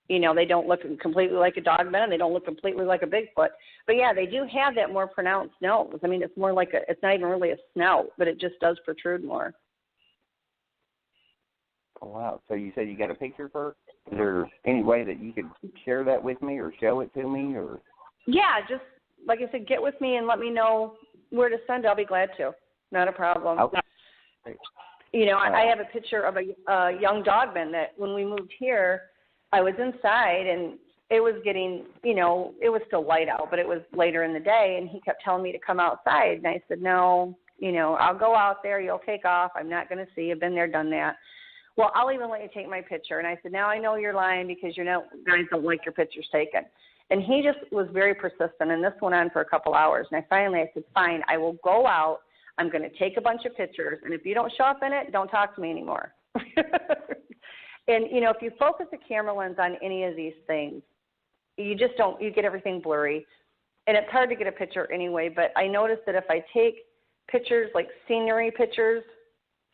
You know, they don't look completely like a dogman, and they don't look completely like a Bigfoot. But, yeah, they do have that more pronounced nose. I mean, it's more like it's not even really a snout, but it just does protrude more. Oh, wow. So you said you got a picture for her? Is there any way that you could share that with me or show it to me? Or? Yeah, just, like I said, get with me and let me know where to send it. I'll be glad to. Not a problem. Okay. You know, I have a picture of a young dogman that when we moved here, I was inside, and it was getting, you know, it was still light out, but it was later in the day, and he kept telling me to come outside, and I said, no, you know, I'll go out there, you'll take off, I'm not going to see, I've been there, done that. Well, I'll even let you take my picture, and I said, now I know you're lying because you know guys don't like your pictures taken. And he just was very persistent, and this went on for a couple hours, and I said, fine, I will go out, I'm going to take a bunch of pictures, and if you don't show up in it, don't talk to me anymore. And, you know, if you focus a camera lens on any of these things, you get everything blurry. And it's hard to get a picture anyway, but I noticed that if I take pictures, like scenery pictures,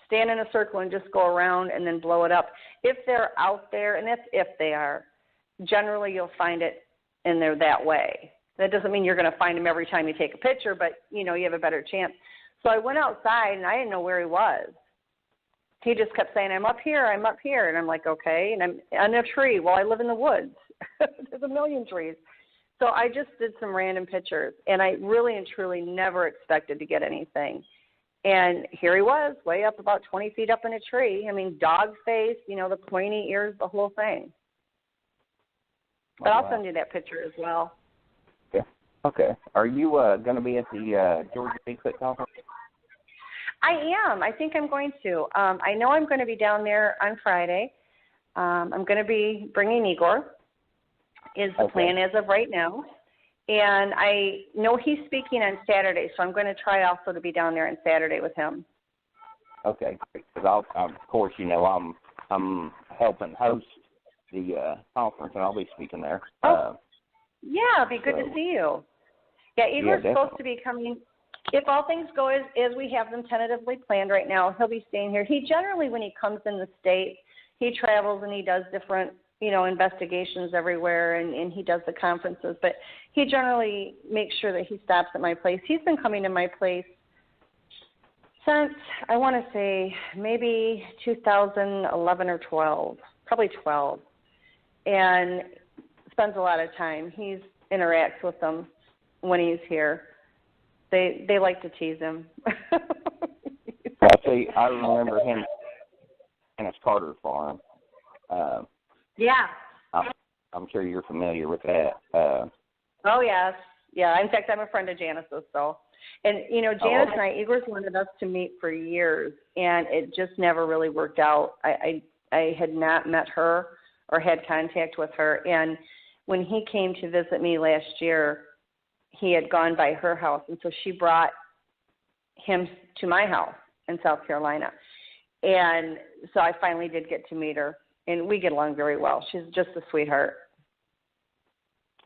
stand in a circle and just go around and then blow it up, if they're out there, and that's if they are, generally you'll find it in there that way. That doesn't mean you're going to find him every time you take a picture, but, you know, you have a better chance. So I went outside, and I didn't know where he was. He just kept saying, I'm up here. And I'm like, okay. And I'm on a tree. Well, I live in the woods. There's a million trees. So I just did some random pictures, and I really and truly never expected to get anything. And here he was, way up about 20 feet up in a tree. I mean, dog face, you know, the pointy ears, the whole thing. But I'll send you that picture as well. Yeah. Okay. Are you going to be at the Georgia Bigfoot Conference? I am. I think I'm going to. I know I'm going to be down there on Friday. I'm going to be bringing Igor, is the plan as of right now. And I know he's speaking on Saturday, so I'm going to try also to be down there on Saturday with him. Okay, because of course, you know, I'm helping host the conference, and I'll be speaking there. Yeah, it'd be good to see you. Yeah, Igor's supposed to be coming. If all things go as we have them tentatively planned right now, he'll be staying here. He generally, when he comes in the state, he travels and he does different, you know, investigations everywhere, and he does the conferences. But he generally makes sure that he stops at my place. He's been coming to my place since, I want to say, maybe 2011 or 12, probably 12, and spends a lot of time. He interacts with them when he's here. They like to tease him. I remember him in his Carter farm. Yeah. I'm sure you're familiar with that. Oh, yes. Yeah, in fact, I'm a friend of Janice's, so. And, you know, Janice and I, Igor's wanted us to meet for years, and it just never really worked out. I had not met her or had contact with her, and when he came to visit me last year, he had gone by her house, and so she brought him to my house in South Carolina. And so I finally did get to meet her, and we get along very well. She's just a sweetheart.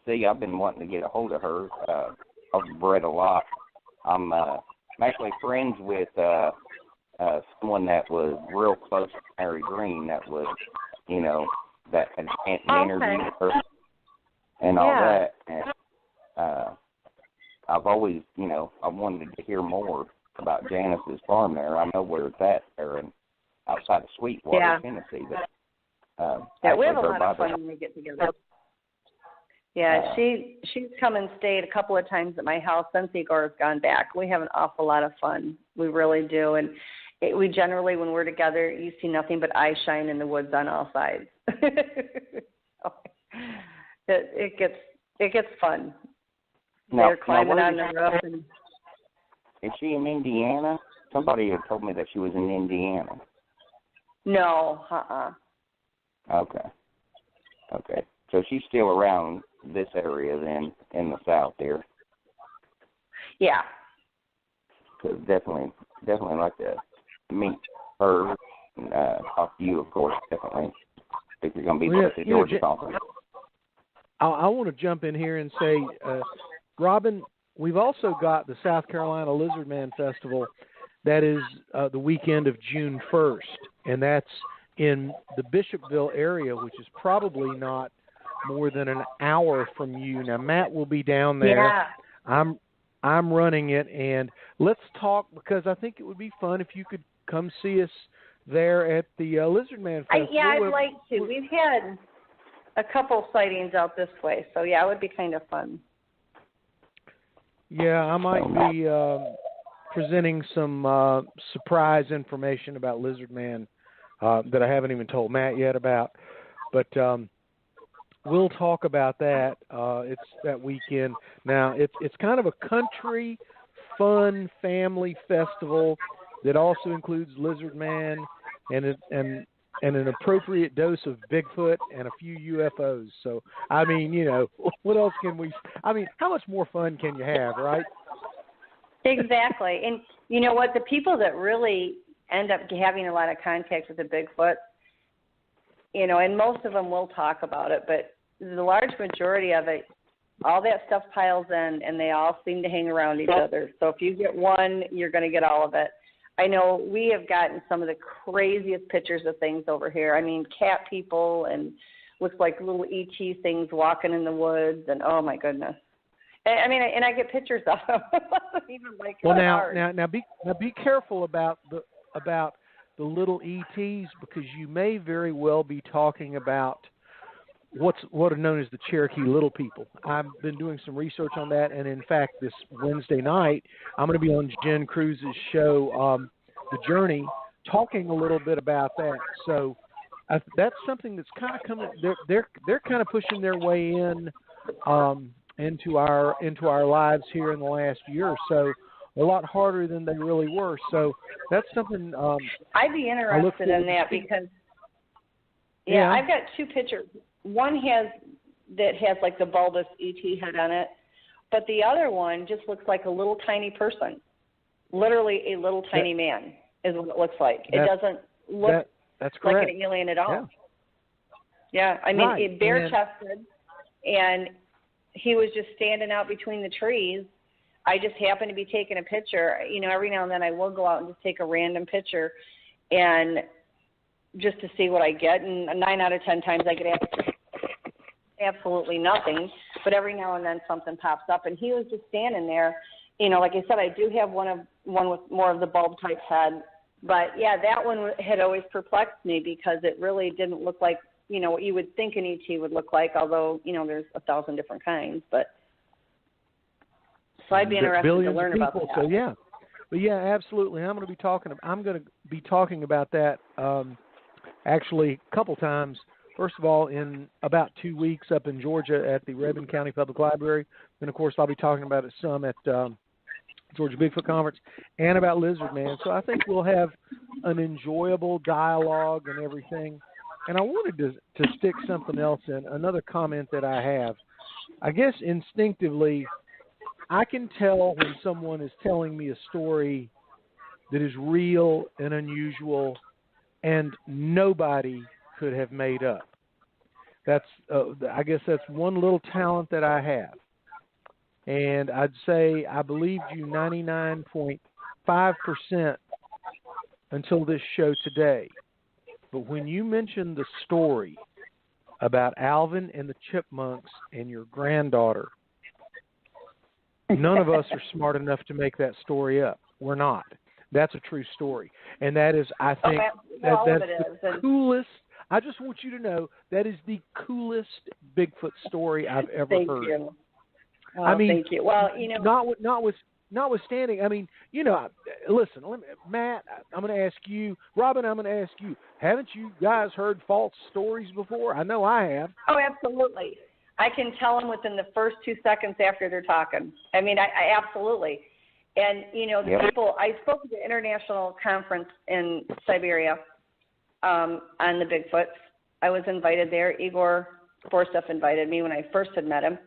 See, I've been wanting to get a hold of her. I've read a lot. I'm actually friends with someone that was real close to Mary Green that was, you know, that had interviewed her and all that. And I've always, you know, I wanted to hear more about Janice's farm there. I know where it's at there and outside of Sweetwater, Tennessee. But, we have a lot of fun when we get together. Yeah, she's come and stayed a couple of times at my house since Igor's gone back. We have an awful lot of fun. We really do. And we generally, when we're together, you see nothing but eye shine in the woods on all sides. It gets fun. They're climbing on the roof. Is she in Indiana? Somebody had told me that she was in Indiana. No, Okay. So she's still around this area then, in the south there. Yeah. So definitely like to meet her and talk to you, of course, definitely. I think you're going to be at the Georgia conference. I want to jump in here and say, Robin, we've also got the South Carolina Lizard Man Festival that is the weekend of June 1st, and that's in the Bishopville area, which is probably not more than an hour from you. Now, Matt will be down there. Yeah. I'm running it, and let's talk, because I think it would be fun if you could come see us there at the Lizard Man Festival. I'd like to. We've had a couple sightings out this way, so yeah, it would be kind of fun. Yeah, I might be presenting some surprise information about Lizard Man that I haven't even told Matt yet about, but we'll talk about that. It's that weekend. Now, it's kind of a country, fun family festival that also includes Lizard Man and an appropriate dose of Bigfoot and a few UFOs. So, I mean, you know, what else can we? I mean, how much more fun can you have, right? Exactly. And you know what? The people that really end up having a lot of contact with the Bigfoot, you know, and most of them will talk about it, but the large majority of it, all that stuff piles in, and they all seem to hang around each other. So if you get one, you're going to get all of it. I know we have gotten some of the craziest pictures of things over here. I mean, cat people and looks like little ET things walking in the woods, and oh my goodness. I mean, and I get pictures of them. Even like well, now be careful about the little ETs, because you may very well be talking about what are known as the Cherokee Little People. I've been doing some research on that, and in fact, this Wednesday night, I'm going to be on Jen Cruz's show, The Journey, talking a little bit about that. So that's something that's kind of coming. They're kind of pushing their way in into our lives here in the last year or so, a lot harder than they really were. So that's something. I'd be interested in that because I've got two pictures. One has like the bulbous ET head on it, but the other one just looks like a little tiny person, literally a little tiny man is what it looks like. It doesn't look like an alien at all. Yeah, I mean, bare-chested, and he was just standing out between the trees. I just happened to be taking a picture. You know, every now and then I will go out and just take a random picture, and just to see what I get. And 9 out of 10 times I get absolutely nothing. But every now and then something pops up, and he was just standing there. You know, like I said, I do have one with more of the bulb type head. But yeah, that one had always perplexed me because it really didn't look like, you know, what you would think an ET would look like, although, you know, there's 1,000 different kinds. But so I'd be interested to learn about that. So yeah. But yeah, absolutely. I'm going to be talking about that actually a couple times. First of all, in about 2 weeks up in Georgia at the Rebun County Public Library. Then, of course, I'll be talking about it some at Georgia Bigfoot Conference and about Lizard Man. So I think we'll have an enjoyable dialogue and everything. And I wanted to stick something else in, another comment that I have. I guess instinctively, I can tell when someone is telling me a story that is real and unusual and nobody could have made up. That's, I guess that's one little talent that I have. And I'd say I believed you 99.5% until this show today. But when you mentioned the story about Alvin and the Chipmunks and your granddaughter, none of us are smart enough to make that story up. We're not. That's a true story. And that is, I think, that's the coolest. I just want you to know that is the coolest Bigfoot story I've ever heard. Thank you. Oh, I mean, thank you. Well, you know, notwithstanding, I mean, you know, listen, Matt, I'm going to ask you, Robin, I'm going to ask you, haven't you guys heard false stories before? I know I have. Oh, absolutely. I can tell them within the first 2 seconds after they're talking. I mean, I absolutely. And, you know, the people, I spoke at the international conference in Siberia on the Bigfoots. I was invited there. Igor Borstev invited me when I first had met him.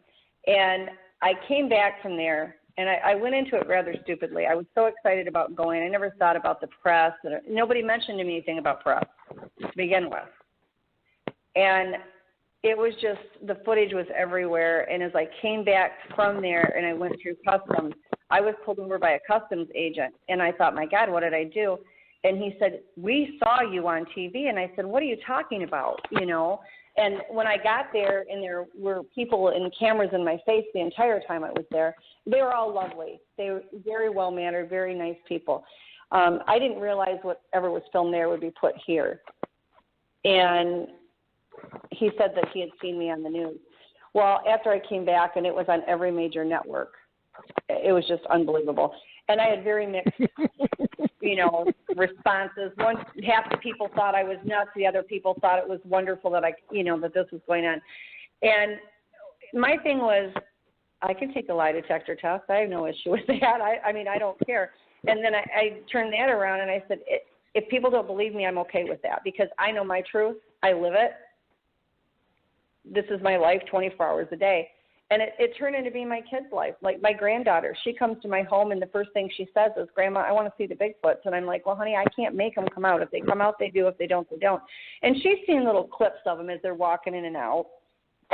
And I came back from there, and I went into it rather stupidly. I was so excited about going. I never thought about the press. Nobody mentioned to me anything about press to begin with. And it was just, the footage was everywhere. And as I came back from there and I went through customs, I was pulled over by a customs agent. And I thought, my God, what did I do? And he said, we saw you on TV. And I said, what are you talking about? You know? And when I got there, and there were people and cameras in my face the entire time I was there, they were all lovely. They were very well-mannered, very nice people. I didn't realize whatever was filmed there would be put here. And he said that he had seen me on the news. Well, after I came back, and it was on every major network, it was just unbelievable. And I had very mixed, you know, responses. Half the people thought I was nuts. The other people thought it was wonderful that that this was going on. And my thing was, I can take a lie detector test. I have no issue with that. I mean, I don't care. And then I turned that around and I said, if people don't believe me, I'm okay with that because I know my truth. I live it. This is my life 24 hours a day. And it turned into being my kid's life. Like my granddaughter, she comes to my home, and the first thing she says is, Grandma, I want to see the Bigfoots. And I'm like, well, honey, I can't make them come out. If they come out, they do. If they don't, they don't. And she's seen little clips of them as they're walking in and out,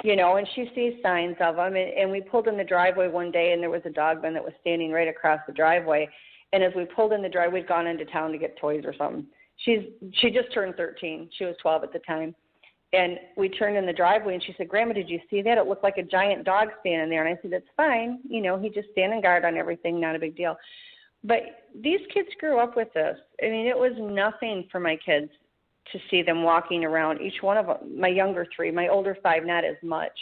you know, and she sees signs of them. And we pulled in the driveway one day, and there was a dogman that was standing right across the driveway. And as we pulled in the driveway, we'd gone into town to get toys or something. She just turned 13. She was 12 at the time. And we turned in the driveway, and she said, Grandma, did you see that? It looked like a giant dog standing there. And I said, that's fine. You know, he just standing guard on everything, not a big deal. But these kids grew up with this. I mean, it was nothing for my kids to see them walking around. Each one of them, my younger 3, my older 5, not as much.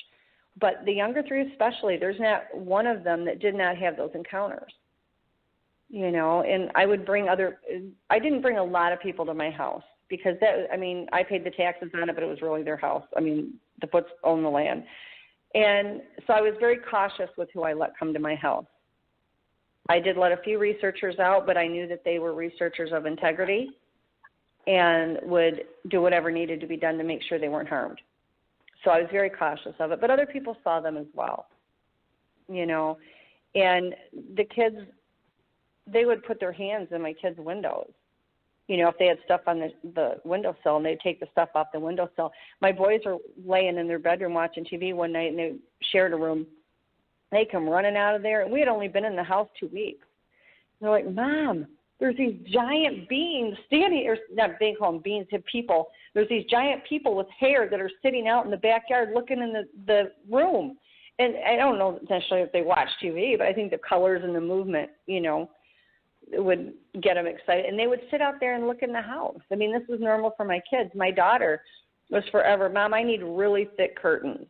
But the younger 3 especially, there's not one of them that did not have those encounters. You know, and I didn't bring a lot of people to my house. Because I paid the taxes on it, but it was really their house. I mean, the Foots own the land. And so I was very cautious with who I let come to my house. I did let a few researchers out, but I knew that they were researchers of integrity and would do whatever needed to be done to make sure they weren't harmed. So I was very cautious of it. But other people saw them as well, you know. And the kids, they would put their hands in my kids' windows. You know, if they had stuff on the windowsill, and they'd take the stuff off the windowsill. My boys were laying in their bedroom watching TV one night, and they shared a room. They come running out of there, and we had only been in the house 2 weeks. They're like, Mom, there's these giant beings standing, or not, they call them beings, people. There's these giant people with hair that are sitting out in the backyard looking in the room. And I don't know necessarily if they watch TV, but I think the colors and the movement, you know, would get them excited. And they would sit out there and look in the house. I mean, this was normal for my kids. My daughter was forever, Mom, I need really thick curtains.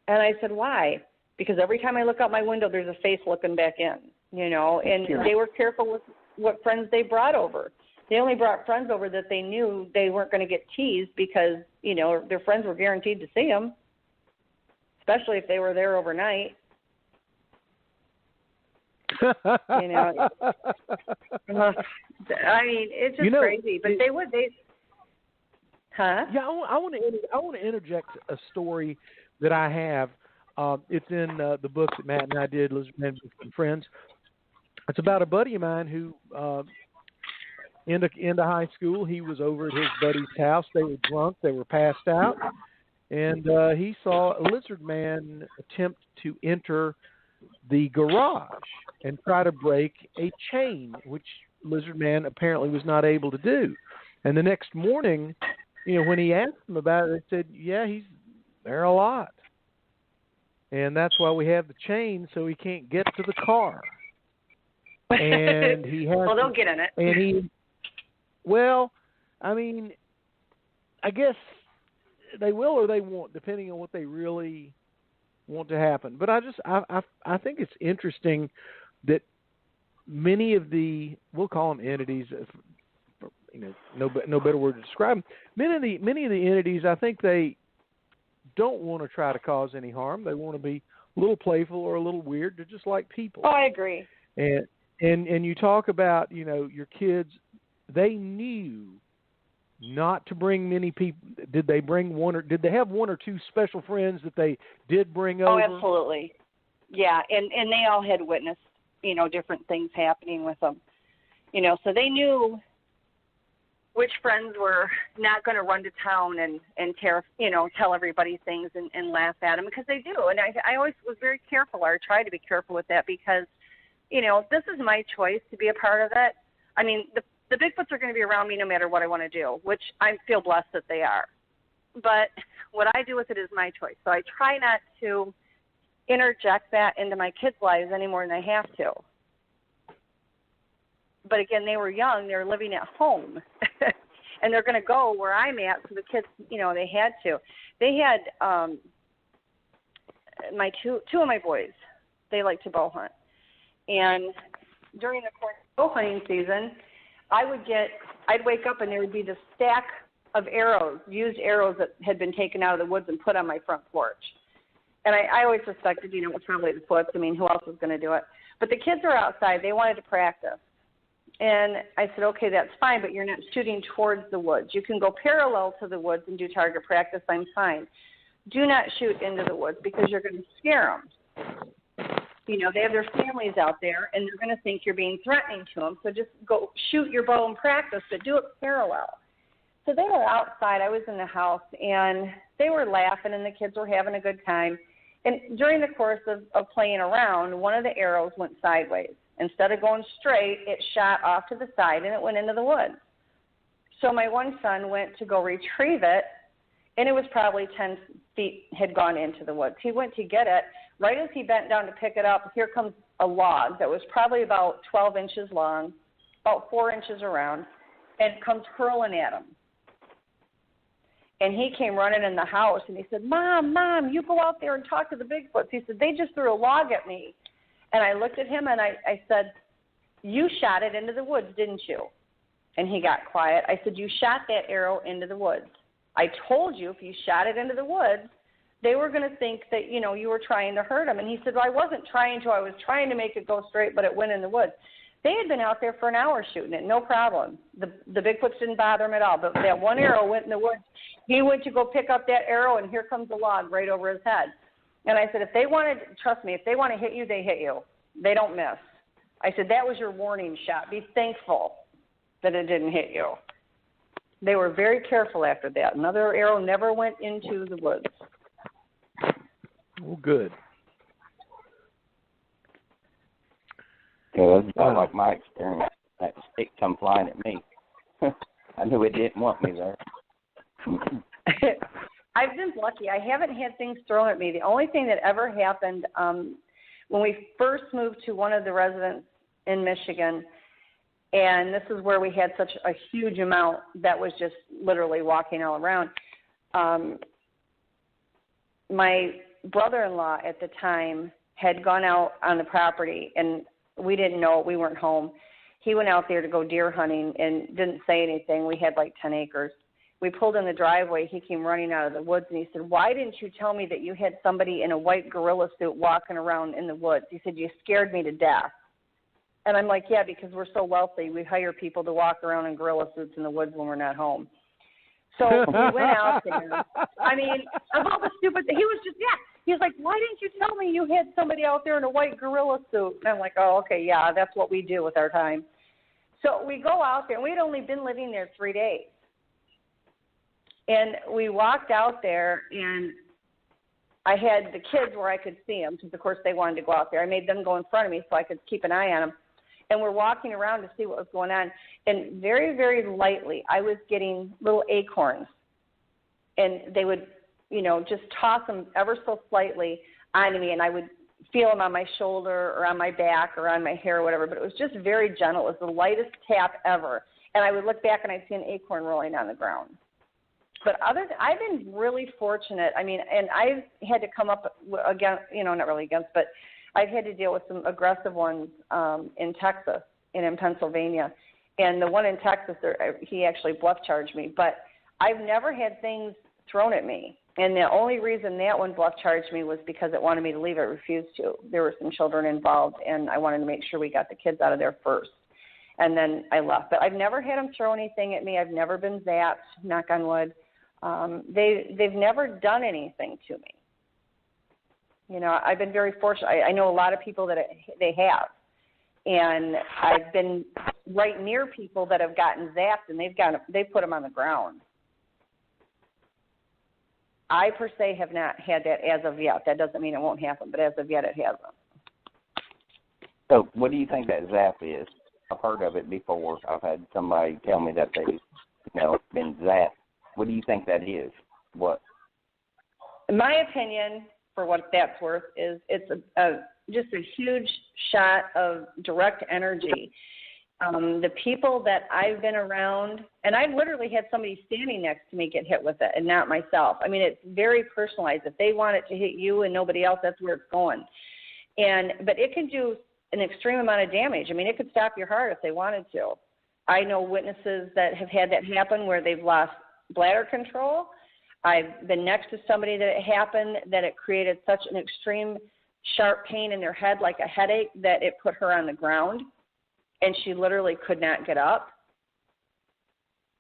And I said, why? Because every time I look out my window, there's a face looking back in, you know. And they were careful with what friends they brought over. They only brought friends over that they knew they weren't going to get teased because, you know, their friends were guaranteed to see them, especially if they were there overnight. You know, I mean, it's just crazy. But they would. Yeah, I want to interject a story that I have. It's in the book that Matt and I did, Lizard Men and Friends. It's about a buddy of mine who, into high school, he was over at his buddy's house. They were drunk. They were passed out. And he saw a lizard man attempt to enter the garage and try to break a chain, which lizard man apparently was not able to do. And the next morning, when he asked them about it, they said, yeah, he's there a lot. And that's why we have the chain, so he can't get to the car. And he has well, they'll get in it. And I guess they will or they won't, depending on what they really want to happen. But I think it's interesting that many of the, we'll call them entities, no better word to describe them. Many of the entities, I think they don't want to try to cause any harm. They want to be a little playful or a little weird. They're just like people. Oh, I agree. And you talk about, your kids, they knew not to bring many people. Did they bring did they have one or two special friends that they did bring over? Oh, absolutely. Yeah, and they all had witnessed, different things happening with them. So they knew which friends were not going to run to town and tell everybody things and laugh at them, because they do. And I always was very careful, or tried to be careful with that, because, this is my choice to be a part of it. I mean, the Bigfoots are going to be around me no matter what I want to do, which I feel blessed that they are. But what I do with it is my choice. So I try not to interject that into my kids' lives any more than I have to. But again, they were young. They were living at home. And they're going to go where I'm at, so the kids, they had to. They had my two of my boys, they like to bow hunt. And during the course of bow hunting season, I'd wake up and there would be this stack of arrows, used arrows that had been taken out of the woods and put on my front porch. And I always suspected, it was probably the Foots. I mean, who else was going to do it? But the kids are outside. They wanted to practice. And I said, okay, that's fine, but you're not shooting towards the woods. You can go parallel to the woods and do target practice. I'm fine. Do not shoot into the woods, because you're going to scare them. They have their families out there, and they're going to think you're being threatening to them. So just go shoot your bow and practice, but do it parallel. So they were outside. I was in the house, and they were laughing, and the kids were having a good time. And during the course of playing around, one of the arrows went sideways. Instead of going straight, it shot off to the side, and it went into the woods. So my one son went to go retrieve it, and it was probably 10 feet had gone into the woods. He went to get it. Right as he bent down to pick it up, here comes a log that was probably about 12 inches long, about 4 inches around, and comes hurling at him. And he came running in the house, and he said, Mom, you go out there and talk to the Bigfoots. He said, they just threw a log at me. And I looked at him, and I said, you shot it into the woods, didn't you? And he got quiet. I said, you shot that arrow into the woods. I told you if you shot it into the woods, they were going to think that, you were trying to hurt them. And he said, well, I wasn't trying to. I was trying to make it go straight, but it went in the woods. They had been out there for an hour shooting it, no problem. The Bigfoots didn't bother him at all. But that one arrow went in the woods. He went to go pick up that arrow, and here comes the log right over his head. And I said, trust me, if they want to hit you, they hit you. They don't miss. I said, that was your warning shot. Be thankful that it didn't hit you. They were very careful after that. Another arrow never went into the woods. Oh, good. Yeah, that's about like my experience. That stick come flying at me. I knew it didn't want me there. I've been lucky. I haven't had things thrown at me. The only thing that ever happened when we first moved to one of the residents in Michigan, and this is where we had such a huge amount that was just literally walking all around. My brother-in-law at the time had gone out on the property, and we didn't know it. We weren't home. He went out there to go deer hunting and didn't say anything. We had like 10 acres. We pulled in the driveway. He came running out of the woods, and he said, why didn't you tell me that you had somebody in a white gorilla suit walking around in the woods? He said, you scared me to death. And I'm like, yeah, because we're so wealthy. We hire people to walk around in gorilla suits in the woods when we're not home. So we went out there. I mean, of all the stupid, he was like, why didn't you you had somebody out there in a white gorilla suit. And I'm like, oh, okay, yeah, that's what we do with our time. So we go out there, and we had only been living there 3 days. And we walked out there, and I had the kids where I could see them because, of course, they wanted to go out there. I made them go in front of me so I could keep an eye on them. And we're walking around to see what was going on. And very, very lightly, I was getting little acorns. And they would, just toss them ever so slightly onto me. And I would feel them on my shoulder or on my back or on my hair or whatever. But it was just very gentle. It was the lightest tap ever. And I would look back, and I'd see an acorn rolling on the ground. But I've been really fortunate. I mean, and I've had to come up against, not really against, but I've had to deal with some aggressive ones in Texas and in Pennsylvania. And the one in Texas, he actually bluff charged me. But I've never had things thrown at me. And the only reason that one bluff charged me was because it wanted me to leave. It refused to. There were some children involved, and I wanted to make sure we got the kids out of there first. And then I left. But I've never had them throw anything at me. I've never been zapped, knock on wood. They've never done anything to me. I've been very fortunate. I know a lot of people that they have, and I've been right near people that have gotten zapped, and they've put them on the ground. I per se have not had that as of yet. That doesn't mean it won't happen, but as of yet, it hasn't. So, what do you think that zap is? I've heard of it before. I've had somebody tell me that they've, been zapped. What do you think that is? What? In my opinion, for what that's worth, is it's just a huge shot of direct energy. The people that I've been around, and I've literally had somebody standing next to me get hit with it and not myself. I mean, it's very personalized. If they want it to hit you and nobody else, that's where it's going. But it can do an extreme amount of damage. I mean, it could stop your heart if they wanted to. I know witnesses that have had that happen where they've lost bladder control. I've been next to somebody that it happened, that it created such an extreme sharp pain in their head, like a headache, that it put her on the ground, and she literally could not get up.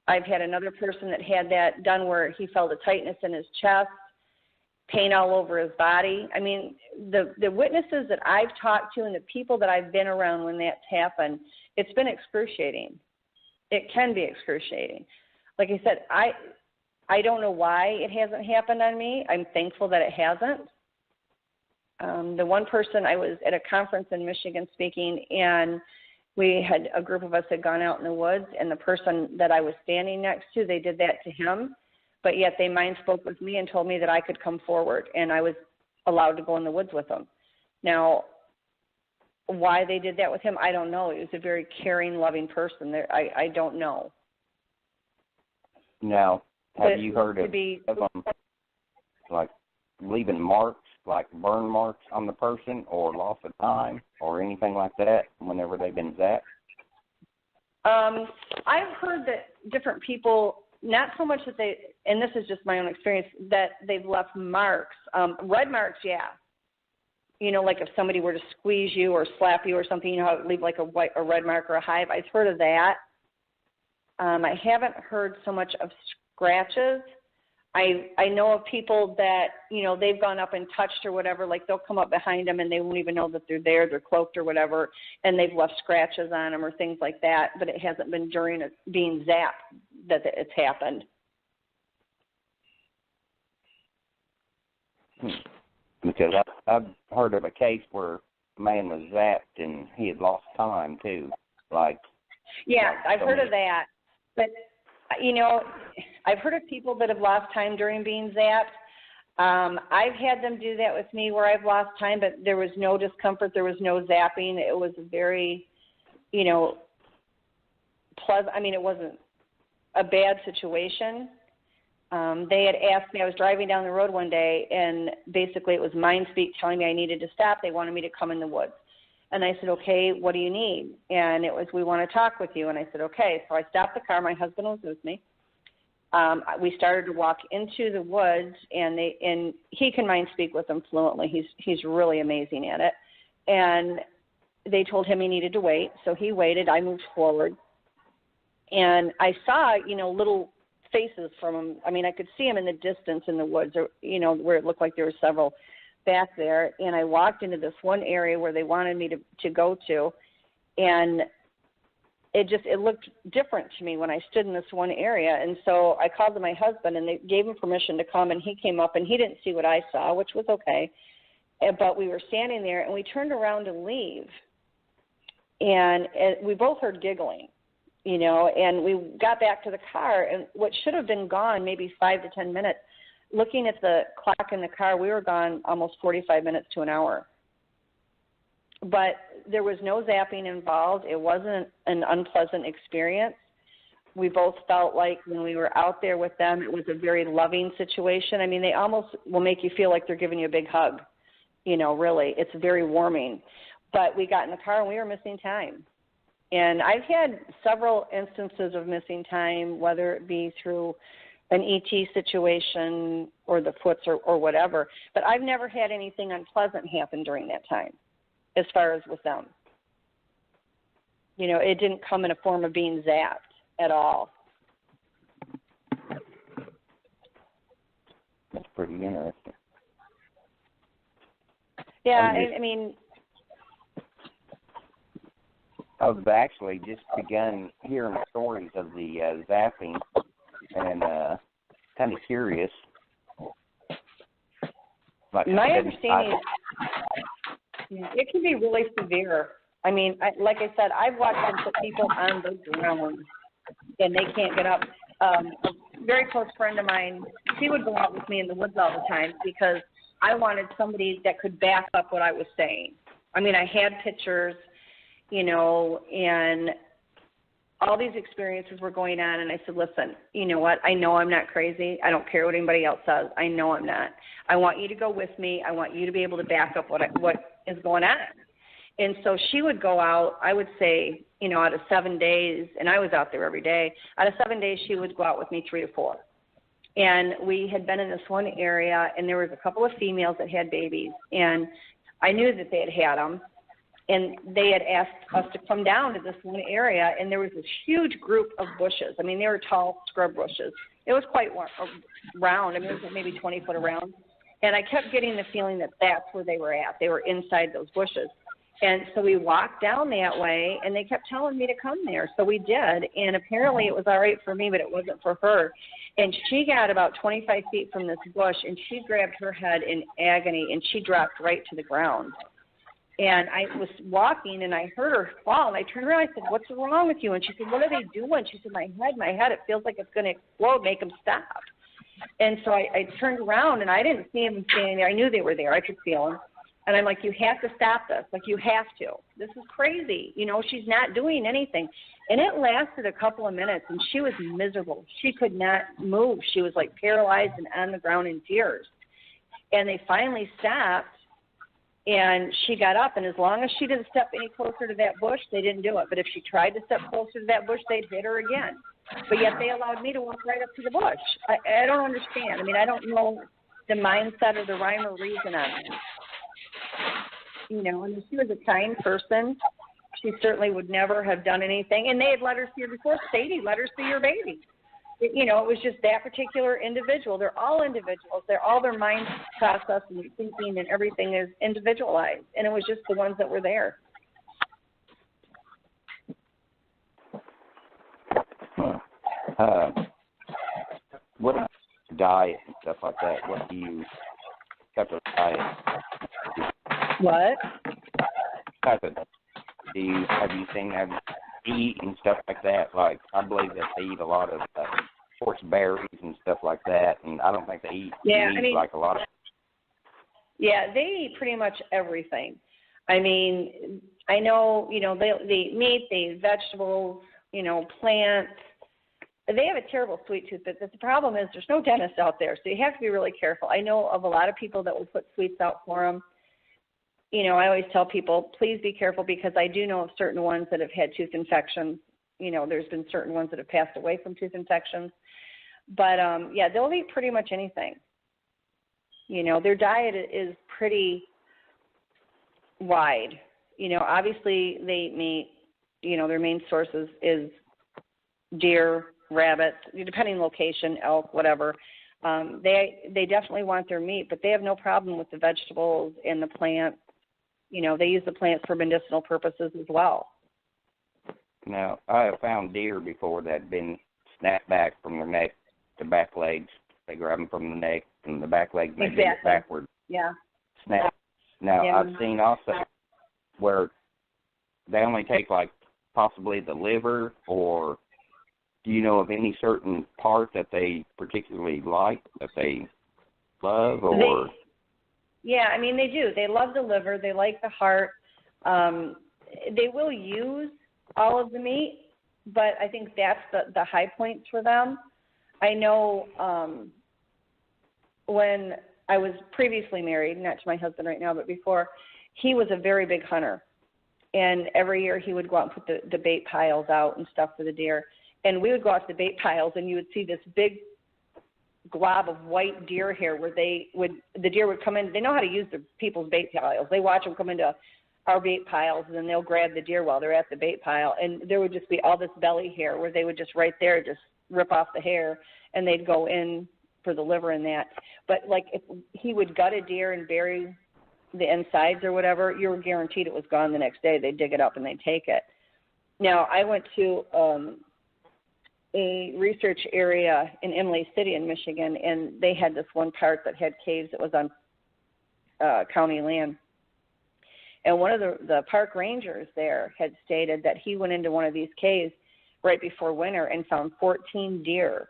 I've had another person that had that done where he felt a tightness in his chest, pain all over his body. I mean, the witnesses that I've talked to and the people that I've been around when that's happened, it's been excruciating. It can be excruciating. Like I said, I don't know why it hasn't happened on me. I'm thankful that it hasn't. The one person, I was at a conference in Michigan speaking, and we had a group of us had gone out in the woods, and the person that I was standing next to, they did that to him, but yet they mind spoke with me and told me that I could come forward, and I was allowed to go in the woods with them. Now, why they did that with him, I don't know. He was a very caring, loving person. I don't know. Now, have you heard of them, like, leaving marks, like burn marks on the person, or loss of time, or anything like that whenever they've been zapped? I've heard that different people, not so much that they, and this is just my own experience, that they've left marks. Red marks, yeah. Like if somebody were to squeeze you or slap you or something, how it would leave like a red mark or a hive. I've heard of that. I haven't heard so much of scratches. I know of people that, they've gone up and touched or whatever, like they'll come up behind them and they won't even know that they're there, they're cloaked or whatever, and they've left scratches on them or things like that, but it hasn't been during it being zapped that it's happened. Because I've heard of a case where a man was zapped and he had lost time too. Yeah, I've heard of that. But, I've heard of people that have lost time during being zapped. I've had them do that with me where I've lost time, but there was no discomfort. There was no zapping. It was a very, pleasant. I mean, it wasn't a bad situation. They had asked me, I was driving down the road one day, and basically it was mind speak telling me I needed to stop. They wanted me to come in the woods. And I said, okay, what do you need? And it was, we want to talk with you. And I said, okay. So I stopped the car. My husband was with me. We started to walk into the woods, and he can mind speak with them fluently. He's really amazing at it. And they told him he needed to wait. So he waited. I moved forward. And I saw, little faces from him. I mean, I could see him in the distance in the woods, or, where it looked like there were several. back there, and I walked into this one area where they wanted me to go to, and it looked different to me when I stood in this one area. And so I called to my husband, and they gave him permission to come, and he came up, and he didn't see what I saw, which was okay. But we were standing there, and we turned around to leave, and we both heard giggling, and we got back to the car, and what should have been gone maybe 5 to 10 minutes, looking at the clock in the car, we were gone almost 45 minutes to an hour. But there was no zapping involved. It wasn't an unpleasant experience. We both felt like when we were out there with them, it was a very loving situation. I mean, they almost will make you feel like they're giving you a big hug, really. It's very warming. But we got in the car and we were missing time. And I've had several instances of missing time, whether it be through an ET situation or the foots or whatever. But I've never had anything unpleasant happen during that time, as far as with them. It didn't come in a form of being zapped at all. That's pretty interesting. Yeah, I mean, I've actually just begun hearing stories of the zapping, and kind of curious. My understanding is it can be really severe. I mean, like I said, I've watched them put people on the ground, and they can't get up. A very close friend of mine, she would go out with me in the woods all the time because I wanted somebody that could back up what I was saying. I mean, I had pictures, and all these experiences were going on, and I said, listen, you know what? I know I'm not crazy. I don't care what anybody else says. I know I'm not. I want you to go with me. I want you to be able to back up what is going on. And so she would go out, I would say, out of 7 days, and I was out there every day, out of 7 days she would go out with me 3 to 4. And we had been in this one area, and there was a couple of females that had babies, and I knew that they had them. And they had asked us to come down to this one area, and there was this huge group of bushes. I mean, they were tall scrub bushes. It was quite round. I mean, it was maybe 20 foot around. And I kept getting the feeling that that's where they were at. They were inside those bushes. And so we walked down that way, and they kept telling me to come there. So we did, and apparently it was all right for me, but it wasn't for her. And she got about 25 feet from this bush, and she grabbed her head in agony, and she dropped right to the ground. And I was walking, and I heard her fall, and I turned around. I said, what's wrong with you? And she said, what are they doing? She said, my head, it feels like it's going to explode, make them stop. And so I turned around, and I didn't see them standing there. I knew they were there. I could feel them. And I'm like, you have to stop this. Like, you have to. This is crazy. She's not doing anything. And it lasted a couple of minutes, and she was miserable. She could not move. She was, like, paralyzed and on the ground in tears. And they finally stopped. And she got up, and as long as she didn't step any closer to that bush, they didn't do it. But if she tried to step closer to that bush, they'd hit her again. But yet they allowed me to walk right up to the bush. I don't understand. I mean, I don't know the mindset or the rhyme or reason on it. I mean, she was a kind person. She certainly would never have done anything. And they had let her see her before. Sadie let her see her baby. It was just that particular individual. They're all individuals. They're all their mind process and thinking and everything is individualized. And it was just the ones that were there. What about diet and stuff like that? What do you type of diet? What? Have you seen them eat and stuff like that? Like, I believe that they eat a lot of horse berries and stuff like that, and I don't think they eat like a lot of. Yeah, they eat pretty much everything. I mean, I know, they eat meat, they eat vegetables, plants. They have a terrible sweet tooth, but the problem is there's no dentist out there, so you have to be really careful. I know of a lot of people that will put sweets out for them. I always tell people, please be careful, because I do know of certain ones that have had tooth infections. There's been certain ones that have passed away from tooth infections. But, yeah, they'll eat pretty much anything. Their diet is pretty wide. Obviously they eat meat. Their main sources is deer, rabbits, depending on location, elk, whatever. They definitely want their meat, but they have no problem with the vegetables and the plants. You know, they use the plants for medicinal purposes as well. Now, I have found deer before that had been snapped back from their neck to back legs. They grab them from the neck and the back legs, maybe backward. Yeah. Snap. Now, yeah. I've seen also where they only take, like, possibly the liver, or do you know of any certain part that they particularly like, that they love, or? Yeah, I mean, they do. They love the liver. They like the heart. They will use all of the meat, but I think that's the high points for them. I know when I was previously married, not to my husband right now, but before, he was a very big hunter. And every year he would go out and put the bait piles out and stuff for the deer. And we would go out to the bait piles, and you would see this big glob of white deer hair where the deer would come in. They know how to use the people's bait piles. They watch them come into our bait piles, and then they'll grab the deer while they're at the bait pile. And there would just be all this belly hair where they would just right there just rip off the hair, and they'd go in for the liver and that. But, like, if he would gut a deer and bury the insides or whatever, you were guaranteed it was gone the next day. They'd dig it up and they'd take it. Now, I went to a research area in Imlay City in Michigan, and they had this one part that had caves that was on county land. And one of the park rangers there had stated that he went into one of these caves right before winter and found 14 deer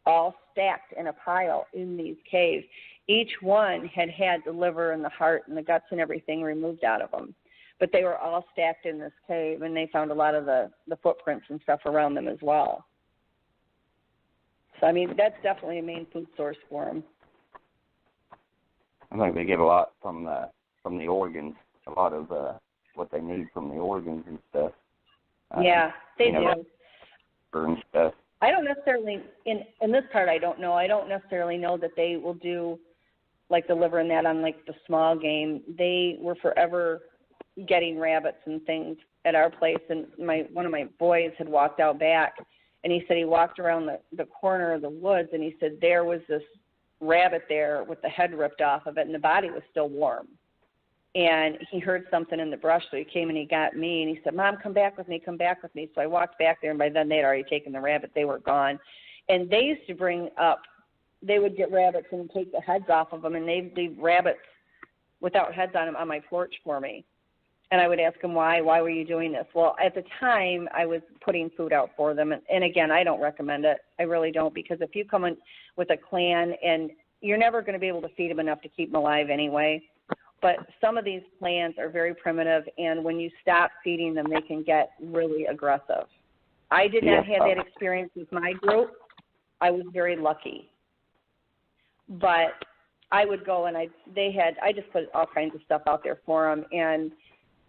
all stacked in a pile in these caves. Each one had the liver and the heart and the guts and everything removed out of them. But they were all stacked in this cave, and they found a lot of the footprints and stuff around them as well. So, I mean, that's definitely a main food source for them. I think they get a lot from the organs, a lot of what they need from the organs and stuff. Yeah, they do. And stuff. I don't necessarily, in this part I don't know. I don't necessarily know that they will do, like, the liver and that on, like, the small game. They were forever getting rabbits and things at our place, and one of my boys had walked out back, and he said he walked around the corner of the woods, and he said there was this rabbit there with the head ripped off of it, and the body was still warm. And he heard something in the brush, so he came and he got me, and he said, "Mom, come back with me, come back with me." So I walked back there, and by then they'd already taken the rabbit. They were gone. And they used to they would get rabbits and take the heads off of them, and they'd leave rabbits without heads on them on my porch for me. And I would ask them, why were you doing this? Well, at the time, I was putting food out for them. And again, I don't recommend it. I really don't, because if you come in with a clan, and you're never going to be able to feed them enough to keep them alive anyway. But some of these clans are very primitive, and when you stop feeding them, they can get really aggressive. I did not have that experience with my group. I was very lucky. But I would go, and I just put all kinds of stuff out there for them, and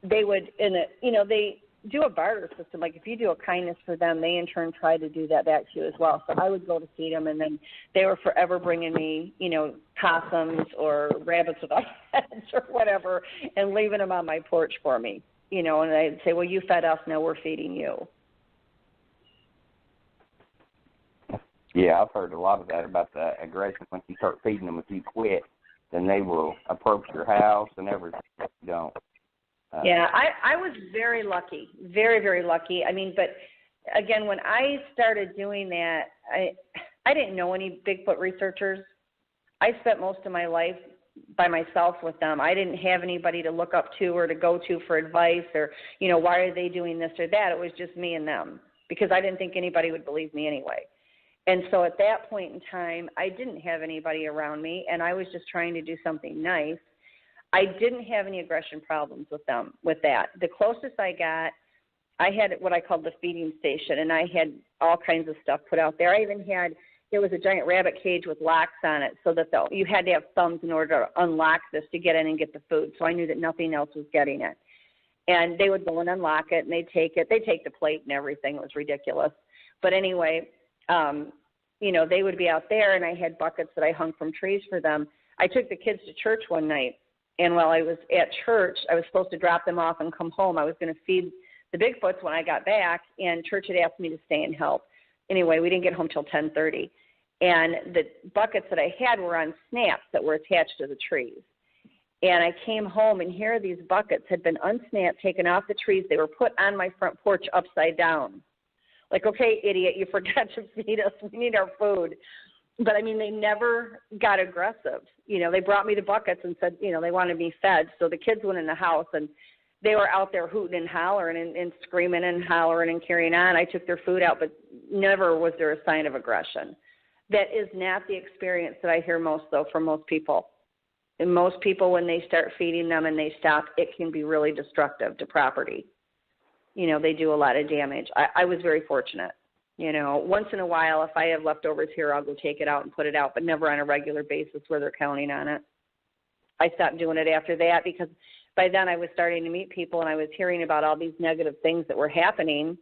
they would, they do a barter system. Like, if you do a kindness for them, they in turn try to do that back to you as well. So I would go to feed them, and then they were forever bringing me, possums or rabbits without heads or whatever, and leaving them on my porch for me, and I'd say, well, you fed us, now we're feeding you. Yeah, I've heard a lot of that about the aggression. Once you start feeding them, if you quit, then they will approach your house and everything. If you don't. Yeah, I was very lucky, very, very lucky. I mean, but again, when I started doing that, I didn't know any Bigfoot researchers. I spent most of my life by myself with them. I didn't have anybody to look up to or to go to for advice or, why are they doing this or that. It was just me and them, because I didn't think anybody would believe me anyway. And so at that point in time, I didn't have anybody around me, and I was just trying to do something nice. I didn't have any aggression problems with them with that. The closest I got, I had what I called the feeding station, and I had all kinds of stuff put out there. I even had, there was a giant rabbit cage with locks on it, so that you had to have thumbs in order to unlock this to get in and get the food. So I knew that nothing else was getting it. And they would go and unlock it, and they'd take it. They'd take the plate and everything. It was ridiculous. But anyway, they would be out there, and I had buckets that I hung from trees for them. I took the kids to church one night, and while I was at church, I was supposed to drop them off and come home. I was going to feed the Bigfoots when I got back, and church had asked me to stay and help. Anyway, we didn't get home till 10:30. And the buckets that I had were on snaps that were attached to the trees. And I came home, and here these buckets had been unsnapped, taken off the trees. They were put on my front porch upside down. Like, okay, idiot, you forgot to feed us. We need our food. But, I mean, they never got aggressive. You know, they brought me the buckets and said, you know, they wanted me fed. So the kids went in the house, and they were out there hooting and hollering and screaming and hollering and carrying on. I took their food out, but never was there a sign of aggression. That is not the experience that I hear most, though, from most people. And most people, when they start feeding them and they stop, it can be really destructive to property. You know, they do a lot of damage. I was very fortunate. You know, once in a while, if I have leftovers here, I'll go take it out and put it out, but never on a regular basis where they're counting on it. I stopped doing it after that because by then I was starting to meet people and I was hearing about all these negative things that were happening.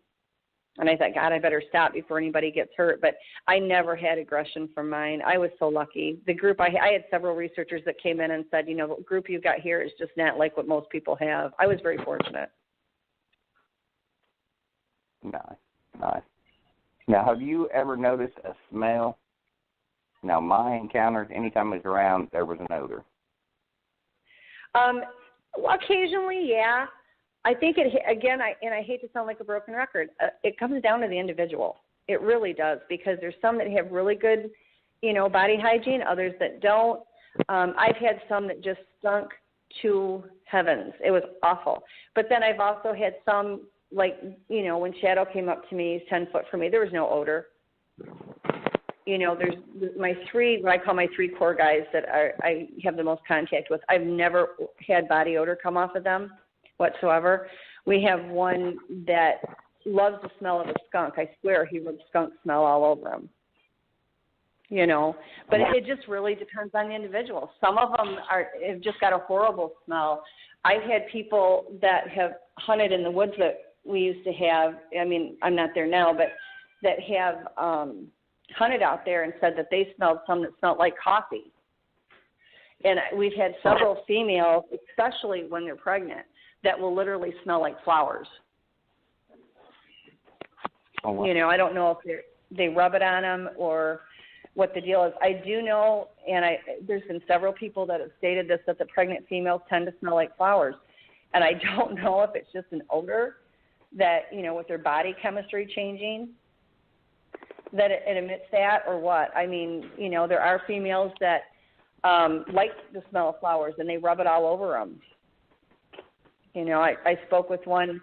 And I thought, God, I better stop before anybody gets hurt. But I never had aggression from mine. I was so lucky. The group, I had several researchers that came in and said, you know, the group you've got here is just not like what most people have. I was very fortunate. Nice. Now, have you ever noticed a smell? Now, my encounters, anytime I was around, there was an odor. Well, occasionally, yeah. I think it, again, I hate to sound like a broken record, it comes down to the individual. It really does, because there's some that have really good, you know, body hygiene, others that don't. I've had some that just stunk to heavens. It was awful. But then I've also had some, like, you know, when Shadow came up to me, he's 10 foot from me, there was no odor. You know, there's my three, what I call my three core guys that I have the most contact with. I've never had body odor come off of them whatsoever. We have one that loves the smell of a skunk. I swear he rubs skunk smell all over him. You know, but it just really depends on the individual. Some of them have just got a horrible smell. I've had people that have hunted in the woods that we used to have. I mean, I'm not there now, but that have hunted out there and said that they smelled some that smelled like coffee. And we've had several females, especially when they're pregnant, that will literally smell like flowers. Oh, wow. You know, I don't know if they rub it on them or what the deal is. I do know, and there's been several people that have stated this, that the pregnant females tend to smell like flowers. And I don't know if it's just an odor that, you know, with their body chemistry changing, that it emits that or what. I mean, you know, there are females that like the smell of flowers and they rub it all over them. You know, I spoke with one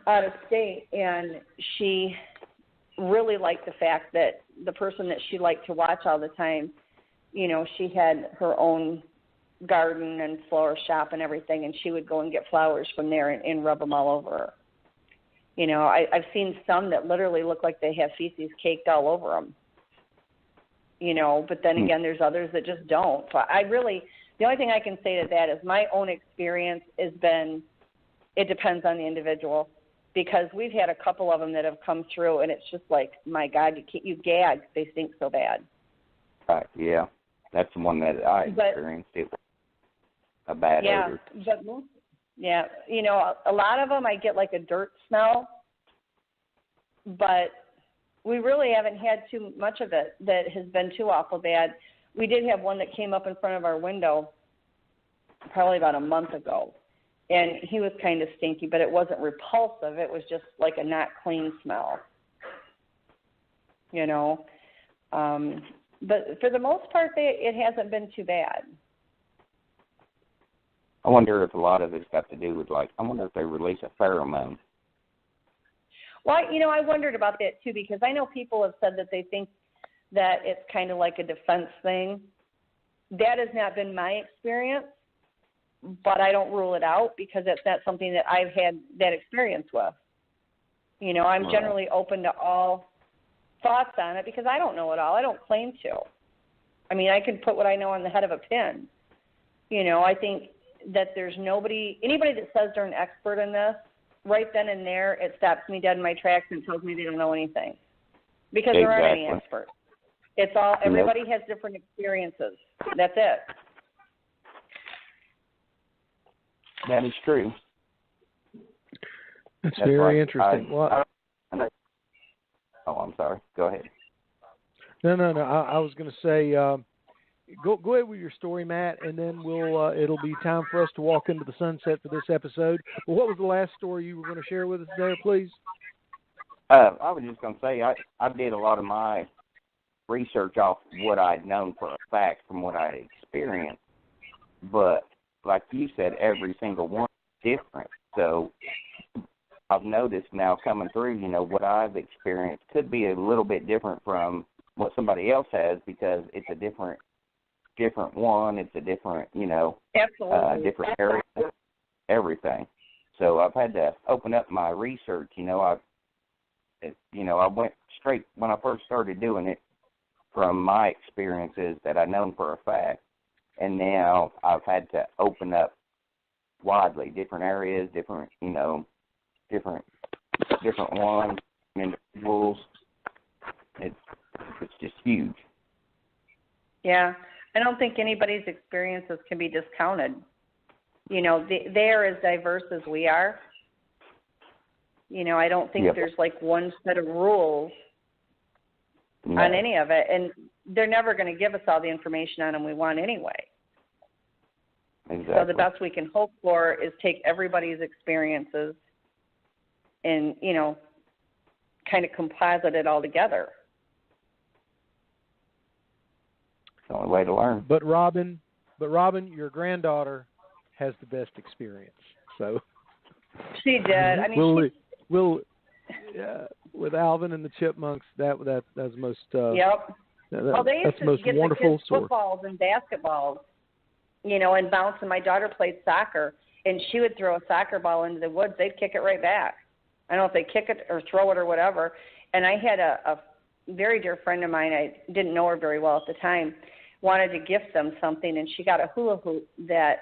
out of state, and she really liked the fact that the person that she liked to watch all the time, you know, she had her own garden and flower shop and everything, and she would go and get flowers from there and rub them all over her. You know, I've seen some that literally look like they have feces caked all over them. You know, but then again, there's others that just don't. So the only thing I can say to that is my own experience has been, it depends on the individual, because we've had a couple of them that have come through, and it's just like, my God, you gag. They stink so bad. Right, yeah. That's the one that I experienced. It was a bad odor. Yeah, you know, a lot of them I get like a dirt smell, but we really haven't had too much of it that has been too awful bad. We did have one that came up in front of our window probably about a month ago, and he was kind of stinky, but it wasn't repulsive. It was just like a not clean smell, you know. But for the most part, it hasn't been too bad. I wonder if a lot of it's got to do with, like, I wonder if they release a pheromone. Well, you know, I wondered about that, too, because I know people have said that they think that it's kind of like a defense thing. That has not been my experience, but I don't rule it out because that's not something that I've had that experience with. You know, I'm generally open to all thoughts on it because I don't know it all. I don't claim to. I mean, I can put what I know on the head of a pin. You know, I think that there's anybody that says they're an expert in this, right then and there, it stops me dead in my tracks and tells me they don't know anything. Because there aren't any experts. It's all, everybody has different experiences. That's it. That is true. That's very interesting. I'm sorry. Go ahead. No. I was going to say, go ahead with your story, Matt, and then it'll be time for us to walk into the sunset for this episode. Well, what was the last story you were going to share with us there, please? I was just going to say I did a lot of my research off what I'd known for a fact from what I experienced, but like you said, every single one is different. So I've noticed now coming through, what I've experienced could be a little bit different from what somebody else has because it's a different one. It's a different, different area, everything. So I've had to open up my research. I went straight when I first started doing it from my experiences that I known for a fact, and now I've had to open up widely, different areas, different ones, individuals. It's just huge. Yeah, I don't think anybody's experiences can be discounted. They are as diverse as we are. I don't think there's like one set of rules on any of it, and they're never going to give us all the information on them we want anyway. Exactly. So the best we can hope for is take everybody's experiences and, kind of composite it all together. It's the only way to learn. But Robin, your granddaughter has the best experience. So she did. I mean, with Alvin and the Chipmunks, that's most. Yep. Well, they used to get the kids footballs and basketballs, and bounce. And my daughter played soccer, and she would throw a soccer ball into the woods. They'd kick it right back. I don't know if they kick it or throw it or whatever. And I had a very dear friend of mine, I didn't know her very well at the time, wanted to gift them something, and she got a hula hoop that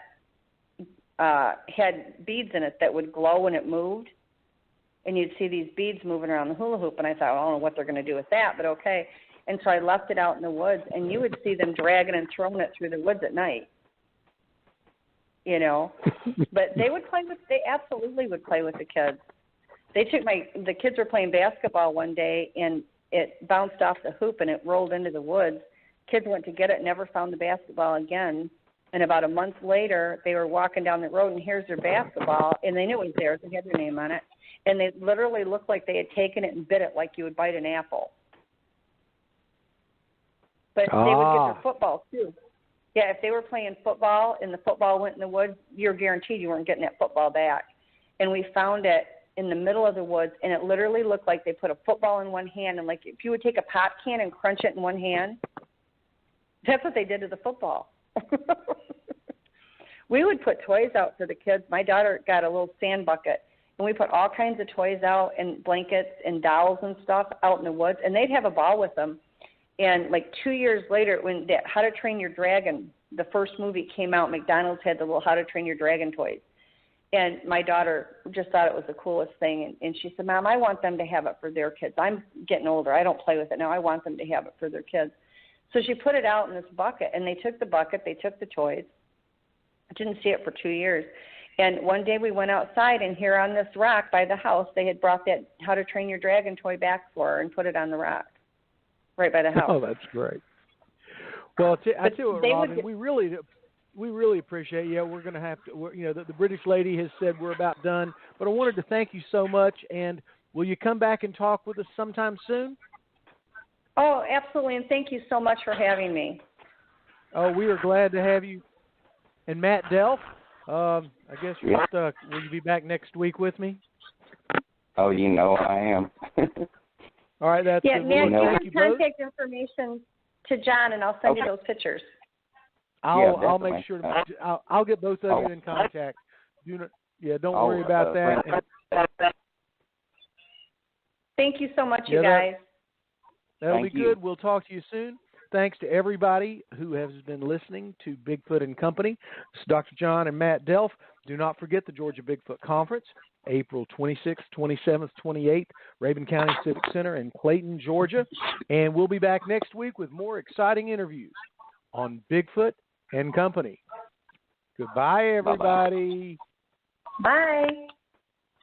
had beads in it that would glow when it moved. And you'd see these beads moving around the hula hoop, and I thought, well, I don't know what they're going to do with that, but okay. And so I left it out in the woods, and you would see them dragging and throwing it through the woods at night. But they absolutely would play with the kids. The kids were playing basketball one day, and it bounced off the hoop, and it rolled into the woods. Kids went to get it, never found the basketball again. And about a month later, they were walking down the road, and here's their basketball, and they knew it was theirs. They had their name on it. And they literally looked like they had taken it and bit it like you would bite an apple. But they would get their football, too. Yeah, if they were playing football and the football went in the woods, you're guaranteed you weren't getting that football back. And we found it in the middle of the woods, and it literally looked like they put a football in one hand, and like if you would take a pop can and crunch it in one hand, that's what they did to the football. We would put toys out for the kids. My daughter got a little sand bucket, and we put all kinds of toys out and blankets and dolls and stuff out in the woods, and they'd have a ball with them. And like 2 years later, when that How to Train Your Dragon, the first movie came out, McDonald's had the little How to Train Your Dragon toys. And my daughter just thought it was the coolest thing. And she said, Mom, I want them to have it for their kids. I'm getting older. I don't play with it now. I want them to have it for their kids. So she put it out in this bucket, and they took the bucket. They took the toys. I didn't see it for 2 years. And one day we went outside, and here on this rock by the house, they had brought that How to Train Your Dragon toy back for her and put it on the rock right by the house. Oh, that's great. Well, I tell you what, Robin, we really appreciate you. We're going to have to, the British lady has said we're about done, but I wanted to thank you so much. And will you come back and talk with us sometime soon? Oh, absolutely. And thank you so much for having me. Oh, we are glad to have you. And Matt Delph, I guess you're stuck. Will you be back next week with me? Oh, I am. All right, that's Matt, give your contact information to John, and I'll send you those pictures. I'll make sure I'll get both of you in contact. Don't worry about that. Thank you so much, you guys. That'll be good. We'll talk to you soon. Thanks to everybody who has been listening to Bigfoot and Company. This is Dr. John and Matt Delph. Do not forget the Georgia Bigfoot Conference, April 26th, 27th, 28th, Rabun County Civic Center in Clayton, Georgia. And we'll be back next week with more exciting interviews on Bigfoot and Company. Goodbye, everybody. Bye.